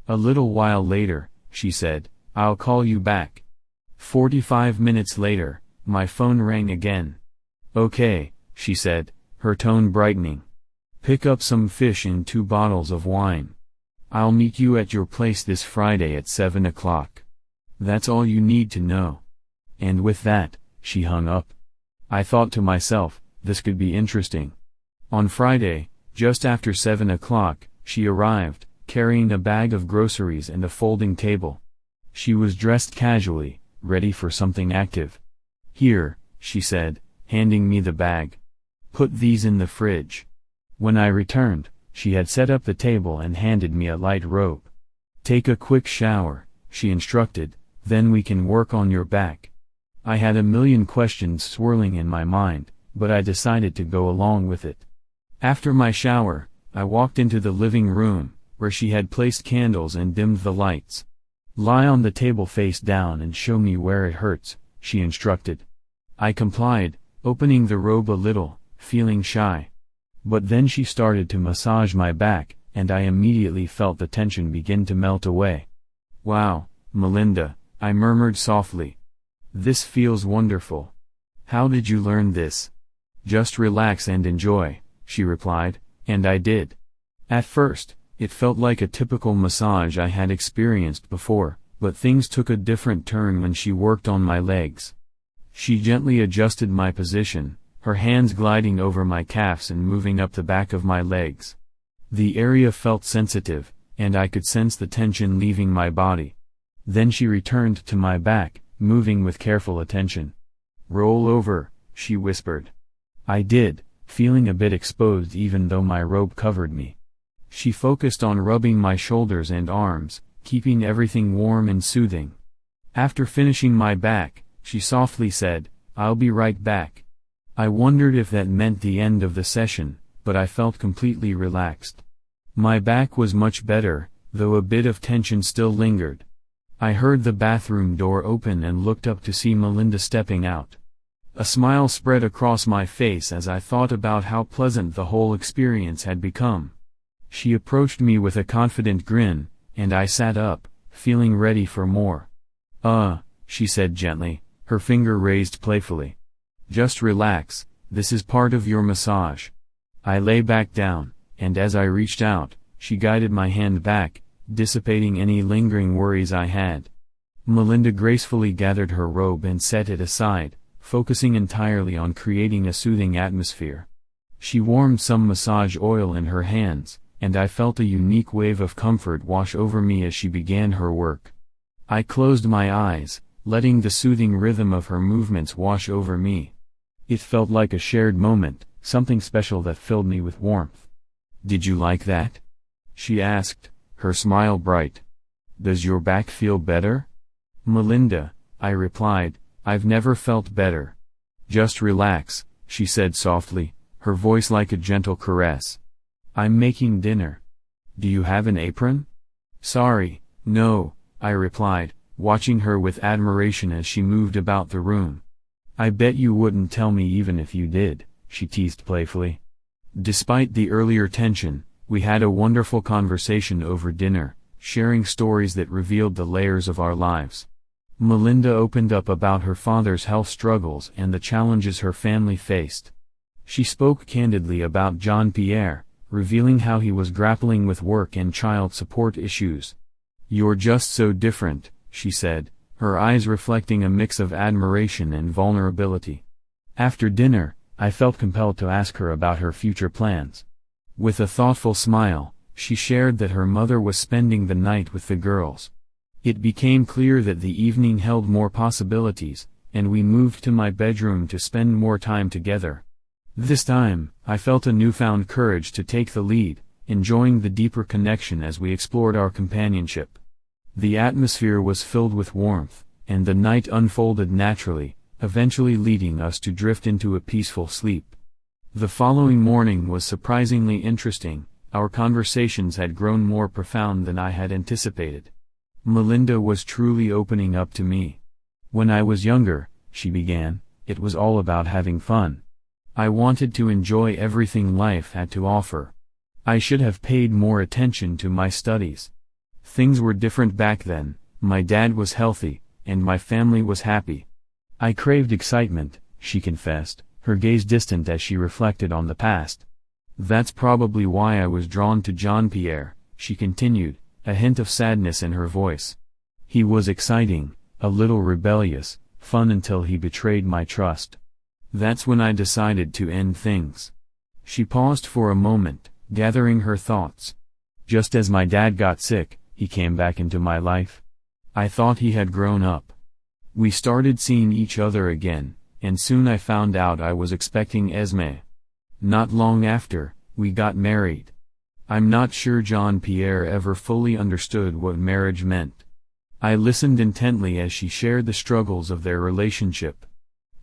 A little while later, she said, "I'll call you back." 45 minutes later, my phone rang again. "Okay," she said, her tone brightening. "Pick up some fish and 2 bottles of wine. I'll meet you at your place this Friday at 7 o'clock. That's all you need to know." And with that, she hung up. I thought to myself, this could be interesting. On Friday, just after 7 o'clock, she arrived, carrying a bag of groceries and a folding table. She was dressed casually, ready for something active. "Here," she said, handing me the bag. "Put these in the fridge." When I returned, she had set up the table and handed me a light robe. "Take a quick shower," she instructed, "then we can work on your back." I had a million questions swirling in my mind, but I decided to go along with it. After my shower, I walked into the living room, where she had placed candles and dimmed the lights. "Lie on the table face down and show me where it hurts," she instructed. I complied, opening the robe a little, feeling shy. But then she started to massage my back, and I immediately felt the tension begin to melt away. "Wow, Melinda," I murmured softly. "This feels wonderful. How did you learn this?" "Just relax and enjoy," she replied, and I did. At first, it felt like a typical massage I had experienced before, but things took a different turn when she worked on my legs. She gently adjusted my position, her hands gliding over my calves and moving up the back of my legs. The area felt sensitive, and I could sense the tension leaving my body. Then she returned to my back, moving with careful attention. "Roll over," she whispered. I did, feeling a bit exposed even though my robe covered me. She focused on rubbing my shoulders and arms, keeping everything warm and soothing. After finishing my back, she softly said, "I'll be right back." I wondered if that meant the end of the session, but I felt completely relaxed. My back was much better, though a bit of tension still lingered. I heard the bathroom door open and looked up to see Melinda stepping out. A smile spread across my face as I thought about how pleasant the whole experience had become. She approached me with a confident grin, and I sat up, feeling ready for more. She said gently, her finger raised playfully. "Just relax, this is part of your massage." I lay back down, and as I reached out, she guided my hand back, dissipating any lingering worries I had. Melinda gracefully gathered her robe and set it aside, focusing entirely on creating a soothing atmosphere. She warmed some massage oil in her hands, and I felt a unique wave of comfort wash over me as she began her work. I closed my eyes, letting the soothing rhythm of her movements wash over me. It felt like a shared moment, something special that filled me with warmth. "Did you like that?" she asked, her smile bright. "Does your back feel better?" "Melinda," I replied, "I've never felt better." "Just relax," she said softly, her voice like a gentle caress. "I'm making dinner. Do you have an apron?" "Sorry, no," I replied, watching her with admiration as she moved about the room. "I bet you wouldn't tell me even if you did," she teased playfully. Despite the earlier tension, we had a wonderful conversation over dinner, sharing stories that revealed the layers of our lives. Melinda opened up about her father's health struggles and the challenges her family faced. She spoke candidly about Jean-Pierre, revealing how he was grappling with work and child support issues. "You're just so different," she said, her eyes reflecting a mix of admiration and vulnerability. After dinner, I felt compelled to ask her about her future plans. With a thoughtful smile, she shared that her mother was spending the night with the girls. It became clear that the evening held more possibilities, and we moved to my bedroom to spend more time together. This time, I felt a newfound courage to take the lead, enjoying the deeper connection as we explored our companionship. The atmosphere was filled with warmth, and the night unfolded naturally, eventually leading us to drift into a peaceful sleep. The following morning was surprisingly interesting. Our conversations had grown more profound than I had anticipated. Melinda was truly opening up to me. "When I was younger," she began, "it was all about having fun. I wanted to enjoy everything life had to offer. I should have paid more attention to my studies. Things were different back then, my dad was healthy, and my family was happy. I craved excitement," she confessed, her gaze distant as she reflected on the past. "That's probably why I was drawn to Jean-Pierre," she continued, a hint of sadness in her voice. "He was exciting, a little rebellious, fun until he betrayed my trust. That's when I decided to end things." She paused for a moment, gathering her thoughts. "Just as my dad got sick, he came back into my life. I thought he had grown up. We started seeing each other again, and soon I found out I was expecting Esme. Not long after, we got married. I'm not sure Jean-Pierre ever fully understood what marriage meant." I listened intently as she shared the struggles of their relationship.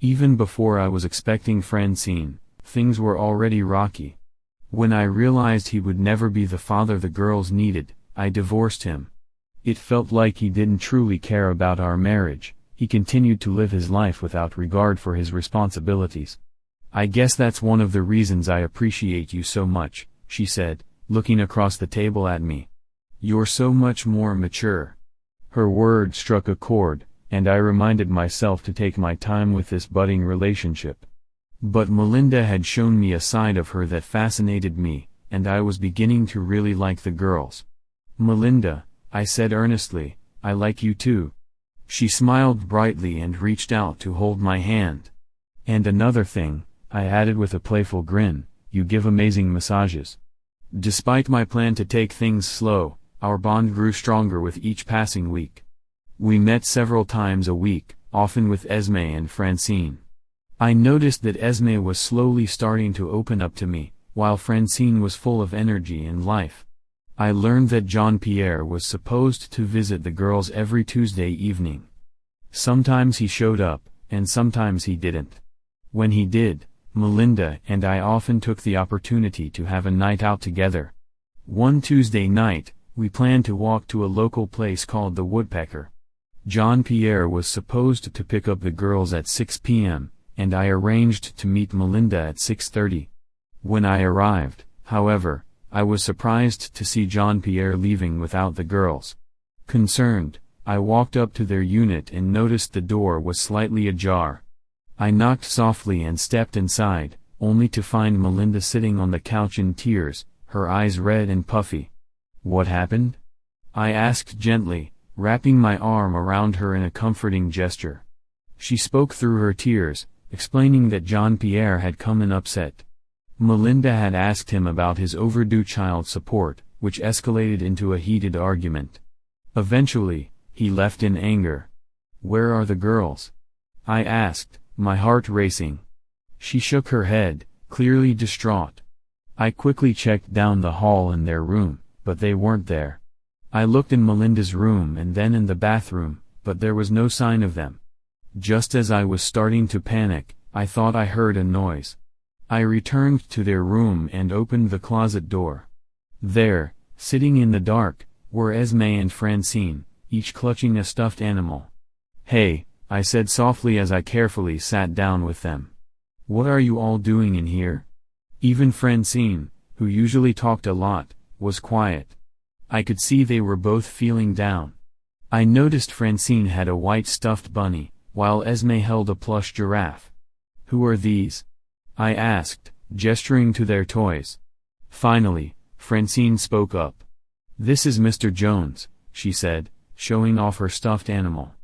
"Even before I was expecting Francine, things were already rocky. When I realized he would never be the father the girls needed, I divorced him. It felt like he didn't truly care about our marriage. He continued to live his life without regard for his responsibilities. I guess that's one of the reasons I appreciate you so much," she said, looking across the table at me. "You're so much more mature." Her words struck a chord, and I reminded myself to take my time with this budding relationship. But Melinda had shown me a side of her that fascinated me, and I was beginning to really like the girls. "Melinda," I said earnestly, "I like you too." She smiled brightly and reached out to hold my hand. "And another thing," I added with a playful grin, "you give amazing massages." Despite my plan to take things slow, our bond grew stronger with each passing week. We met several times a week, often with Esme and Francine. I noticed that Esme was slowly starting to open up to me, while Francine was full of energy and life. I learned that Jean-Pierre was supposed to visit the girls every Tuesday evening. Sometimes he showed up, and sometimes he didn't. When he did, Melinda and I often took the opportunity to have a night out together. One Tuesday night, we planned to walk to a local place called the Woodpecker. Jean-Pierre was supposed to pick up the girls at 6 p.m., and I arranged to meet Melinda at 6:30. When I arrived, however, I was surprised to see Jean-Pierre leaving without the girls. Concerned, I walked up to their unit and noticed the door was slightly ajar. I knocked softly and stepped inside, only to find Melinda sitting on the couch in tears, her eyes red and puffy. "What happened?" I asked gently, wrapping my arm around her in a comforting gesture. She spoke through her tears, explaining that Jean-Pierre had come in upset. Melinda had asked him about his overdue child support, which escalated into a heated argument. Eventually, he left in anger. "Where are the girls?" I asked, my heart racing. She shook her head, clearly distraught. I quickly checked down the hall in their room, but they weren't there. I looked in Melinda's room and then in the bathroom, but there was no sign of them. Just as I was starting to panic, I thought I heard a noise. I returned to their room and opened the closet door. There, sitting in the dark, were Esme and Francine, each clutching a stuffed animal. "Hey," I said softly as I carefully sat down with them. "What are you all doing in here?" Even Francine, who usually talked a lot, was quiet. I could see they were both feeling down. I noticed Francine had a white stuffed bunny, while Esme held a plush giraffe. "Who are these?" I asked, gesturing to their toys. Finally, Francine spoke up. "This is Mr. Jones," she said, showing off her stuffed animal.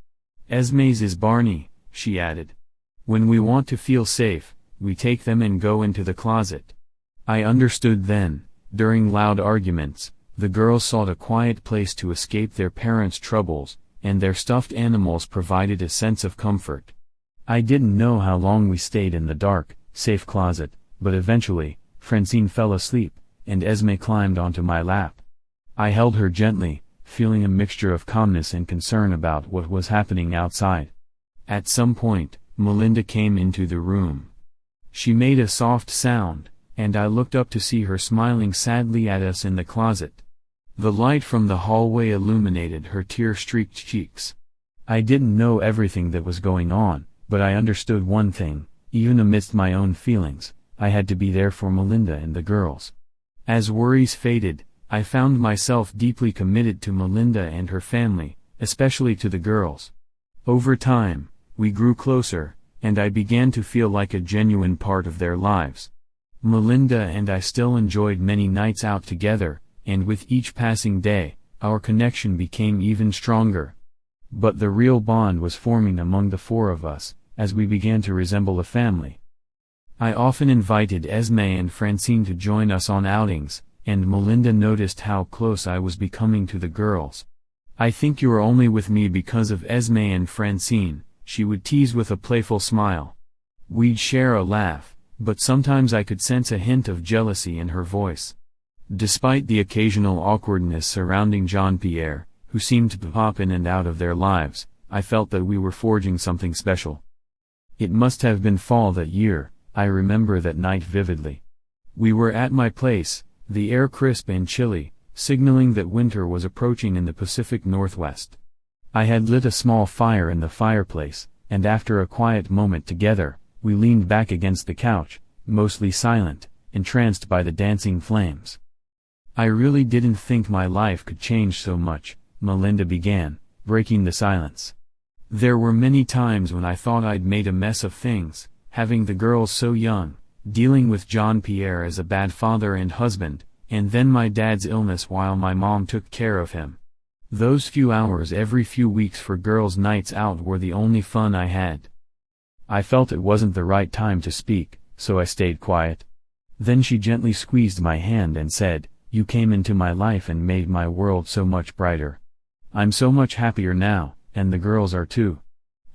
"Esme's is Barney," she added. "When we want to feel safe, we take them and go into the closet." I understood then. During loud arguments, the girls sought a quiet place to escape their parents' troubles, and their stuffed animals provided a sense of comfort. I didn't know how long we stayed in the dark, safe closet, but eventually, Francine fell asleep, and Esme climbed onto my lap. I held her gently, feeling a mixture of calmness and concern about what was happening outside. At some point, Melinda came into the room. She made a soft sound, and I looked up to see her smiling sadly at us in the closet. The light from the hallway illuminated her tear-streaked cheeks. I didn't know everything that was going on, but I understood one thing: even amidst my own feelings, I had to be there for Melinda and the girls. As worries faded, I found myself deeply committed to Melinda and her family, especially to the girls. Over time, we grew closer, and I began to feel like a genuine part of their lives. Melinda and I still enjoyed many nights out together, and with each passing day, our connection became even stronger. But the real bond was forming among the four of us, as we began to resemble a family. I often invited Esme and Francine to join us on outings, and Melinda noticed how close I was becoming to the girls. "I think you're only with me because of Esme and Francine," she would tease with a playful smile. We'd share a laugh, but sometimes I could sense a hint of jealousy in her voice. Despite the occasional awkwardness surrounding Jean-Pierre, who seemed to pop in and out of their lives, I felt that we were forging something special. It must have been fall that year. I remember that night vividly. We were at my place, the air crisp and chilly, signaling that winter was approaching in the Pacific Northwest. I had lit a small fire in the fireplace, and after a quiet moment together, we leaned back against the couch, mostly silent, entranced by the dancing flames. "I really didn't think my life could change so much," Melinda began, breaking the silence. "There were many times when I thought I'd made a mess of things, having the girls so young, dealing with Jean-Pierre as a bad father and husband, and then my dad's illness while my mom took care of him. Those few hours every few weeks for girls' nights out were the only fun I had." I felt it wasn't the right time to speak, so I stayed quiet. Then she gently squeezed my hand and said, "You came into my life and made my world so much brighter. I'm so much happier now, and the girls are too.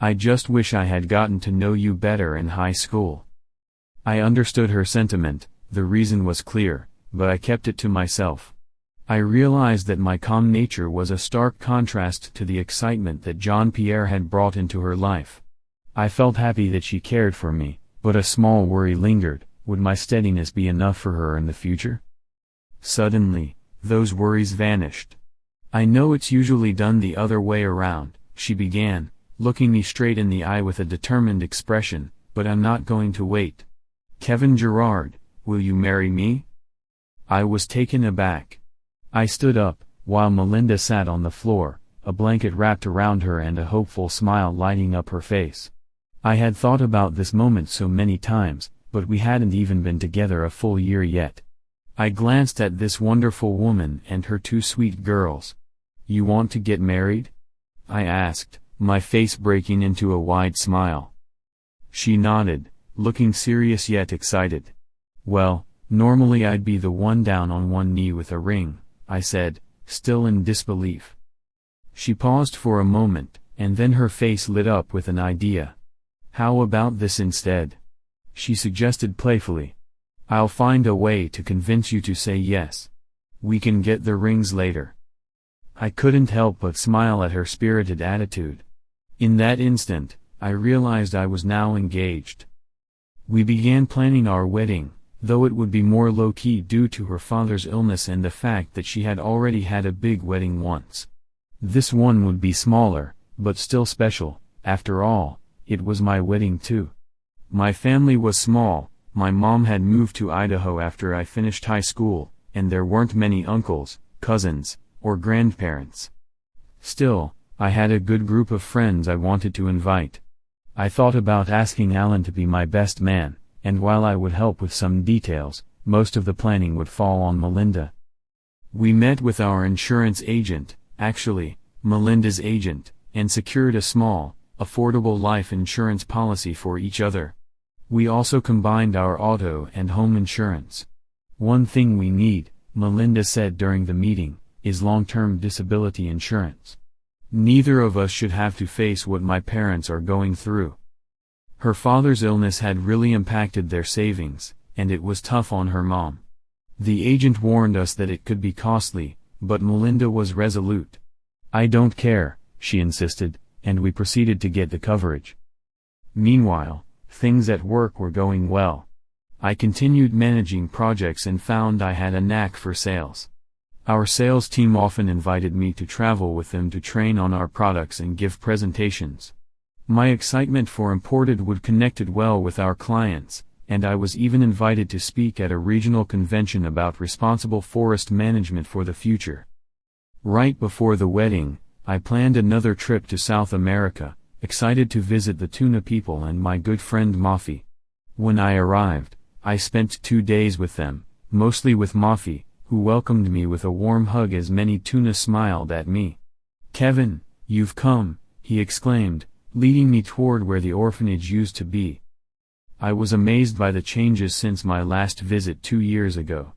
I just wish I had gotten to know you better in high school." I understood her sentiment. The reason was clear, but I kept it to myself. I realized that my calm nature was a stark contrast to the excitement that Jean-Pierre had brought into her life. I felt happy that she cared for me, but a small worry lingered: would my steadiness be enough for her in the future? Suddenly, those worries vanished. "I know it's usually done the other way around," she began, looking me straight in the eye with a determined expression, "but I'm not going to wait. Kevin Gerard, will you marry me?" I was taken aback. I stood up, while Melinda sat on the floor, a blanket wrapped around her and a hopeful smile lighting up her face. I had thought about this moment so many times, but we hadn't even been together a full year yet. I glanced at this wonderful woman and her two sweet girls. "You want to get married?" I asked, my face breaking into a wide smile. She nodded, looking serious yet excited. "Well, normally I'd be the one down on one knee with a ring," I said, still in disbelief. She paused for a moment, and then her face lit up with an idea. "How about this instead?" she suggested playfully. "I'll find a way to convince you to say yes. We can get the rings later." I couldn't help but smile at her spirited attitude. In that instant, I realized I was now engaged. We began planning our wedding, though it would be more low-key due to her father's illness and the fact that she had already had a big wedding once. This one would be smaller, but still special. After all, it was my wedding too. My family was small. My mom had moved to Idaho after I finished high school, and there weren't many uncles, cousins, or grandparents. Still, I had a good group of friends I wanted to invite. I thought about asking Alan to be my best man, and while I would help with some details, most of the planning would fall on Melinda. We met with our insurance agent, actually, Melinda's agent, and secured a small, affordable life insurance policy for each other. We also combined our auto and home insurance. "One thing we need," Melinda said during the meeting, "is long-term disability insurance. Neither of us should have to face what my parents are going through." Her father's illness had really impacted their savings, and it was tough on her mom. The agent warned us that it could be costly, but Melinda was resolute. "I don't care," she insisted, and we proceeded to get the coverage. Meanwhile, things at work were going well. I continued managing projects and found I had a knack for sales. Our sales team often invited me to travel with them to train on our products and give presentations. My excitement for imported wood connected well with our clients, and I was even invited to speak at a regional convention about responsible forest management for the future. Right before the wedding, I planned another trip to South America, excited to visit the tuna people and my good friend Mafi. When I arrived, I spent 2 days with them, mostly with Mafi, who welcomed me with a warm hug as many tuna smiled at me. "Kevin, you've come," he exclaimed, leading me toward where the orphanage used to be. I was amazed by the changes since my last visit 2 years ago.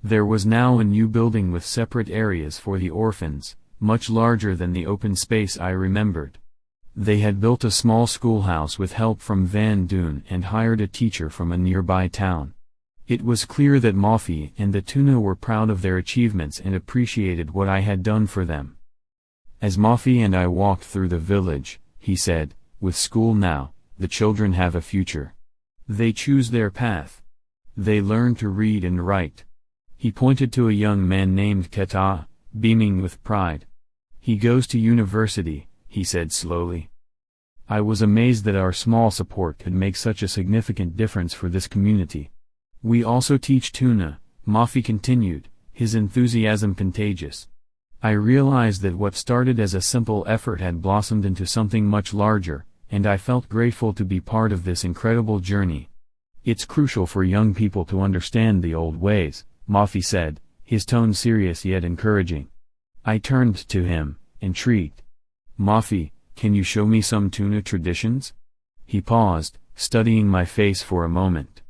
There was now a new building with separate areas for the orphans, much larger than the open space I remembered. They had built a small schoolhouse with help from Van Doon and hired a teacher from a nearby town. It was clear that Mafi and the tuna were proud of their achievements and appreciated what I had done for them. As Mafi and I walked through the village, he said, "With school now, the children have a future. They choose their path. They learn to read and write." He pointed to a young man named Keta, beaming with pride. "He goes to university," he said slowly. I was amazed that our small support could make such a significant difference for this community. "We also teach tuna," Mafi continued, his enthusiasm contagious. I realized that what started as a simple effort had blossomed into something much larger, and I felt grateful to be part of this incredible journey. "It's crucial for young people to understand the old ways," Mafi said, his tone serious yet encouraging. I turned to him, intrigued. "Mafi, can you show me some tuna traditions?" He paused, studying my face for a moment.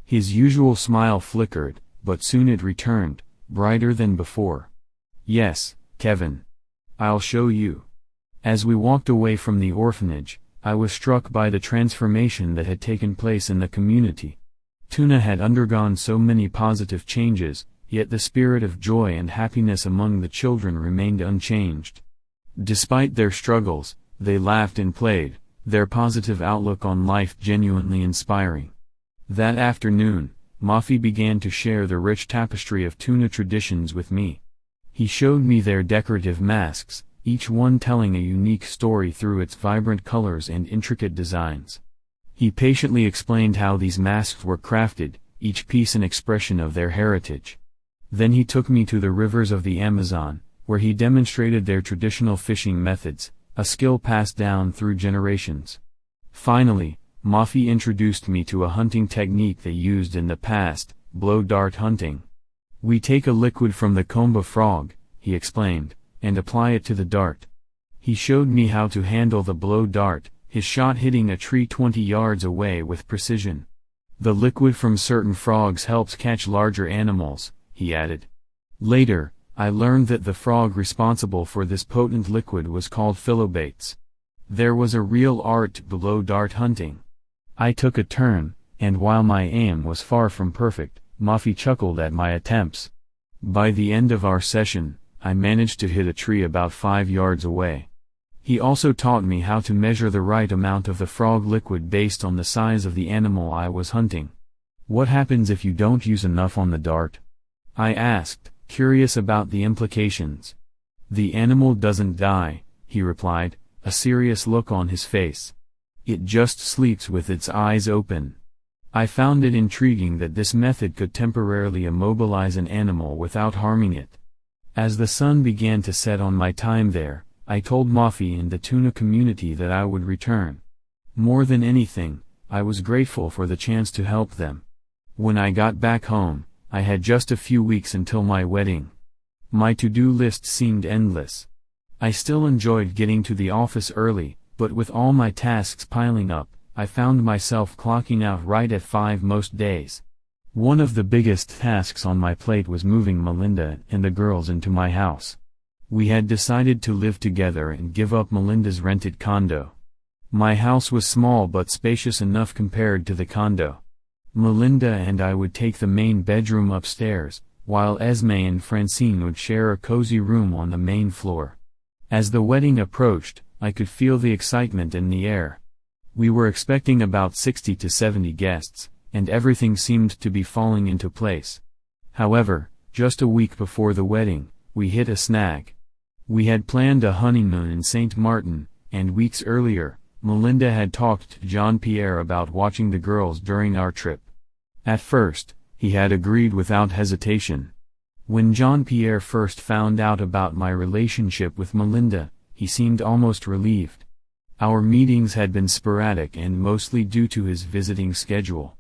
His usual smile flickered, but soon it returned, brighter than before. "Yes, Kevin. I'll show you." As we walked away from the orphanage, I was struck by the transformation that had taken place in the community. Tuna had undergone so many positive changes, yet the spirit of joy and happiness among the children remained unchanged. Despite their struggles, they laughed and played, their positive outlook on life genuinely inspiring. That afternoon, Mafi began to share the rich tapestry of tuna traditions with me. He showed me their decorative masks, each one telling a unique story through its vibrant colors and intricate designs. He patiently explained how these masks were crafted, each piece an expression of their heritage. Then he took me to the rivers of the Amazon, where he demonstrated their traditional fishing methods, a skill passed down through generations. Finally, Mafi introduced me to a hunting technique they used in the past, blow dart hunting. "We take a liquid from the comba frog," he explained, "and apply it to the dart." He showed me how to handle the blow dart, his shot hitting a tree 20 yards away with precision. The liquid from certain frogs helps catch larger animals, he added. Later, I learned that the frog responsible for this potent liquid was called phyllobates. There was a real art to blow dart hunting. I took a turn, and while my aim was far from perfect, Muffy chuckled at my attempts. By the end of our session, I managed to hit a tree about 5 yards away. He also taught me how to measure the right amount of the frog liquid based on the size of the animal I was hunting. What happens if you don't use enough on the dart? I asked, curious about the implications. The animal doesn't die, he replied, a serious look on his face. It just sleeps with its eyes open. I found it intriguing that this method could temporarily immobilize an animal without harming it. As the sun began to set on my time there, I told Muffy and the tuna community that I would return. More than anything, I was grateful for the chance to help them. When I got back home, I had just a few weeks until my wedding. My to-do list seemed endless. I still enjoyed getting to the office early, but with all my tasks piling up, I found myself clocking out right at 5 most days. One of the biggest tasks on my plate was moving Melinda and the girls into my house. We had decided to live together and give up Melinda's rented condo. My house was small but spacious enough compared to the condo. Melinda and I would take the main bedroom upstairs, while Esme and Francine would share a cozy room on the main floor. As the wedding approached, I could feel the excitement in the air. We were expecting about 60 to 70 guests, and everything seemed to be falling into place. However, just a week before the wedding, we hit a snag. We had planned a honeymoon in St. Martin, and weeks earlier, Melinda had talked to Jean-Pierre about watching the girls during our trip. At first, he had agreed without hesitation. When Jean-Pierre first found out about my relationship with Melinda, he seemed almost relieved. Our meetings had been sporadic and mostly due to his visiting schedule.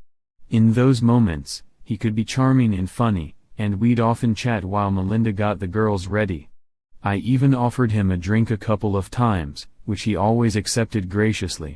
In those moments, he could be charming and funny, and we'd often chat while Melinda got the girls ready. I even offered him a drink a couple of times, which he always accepted graciously.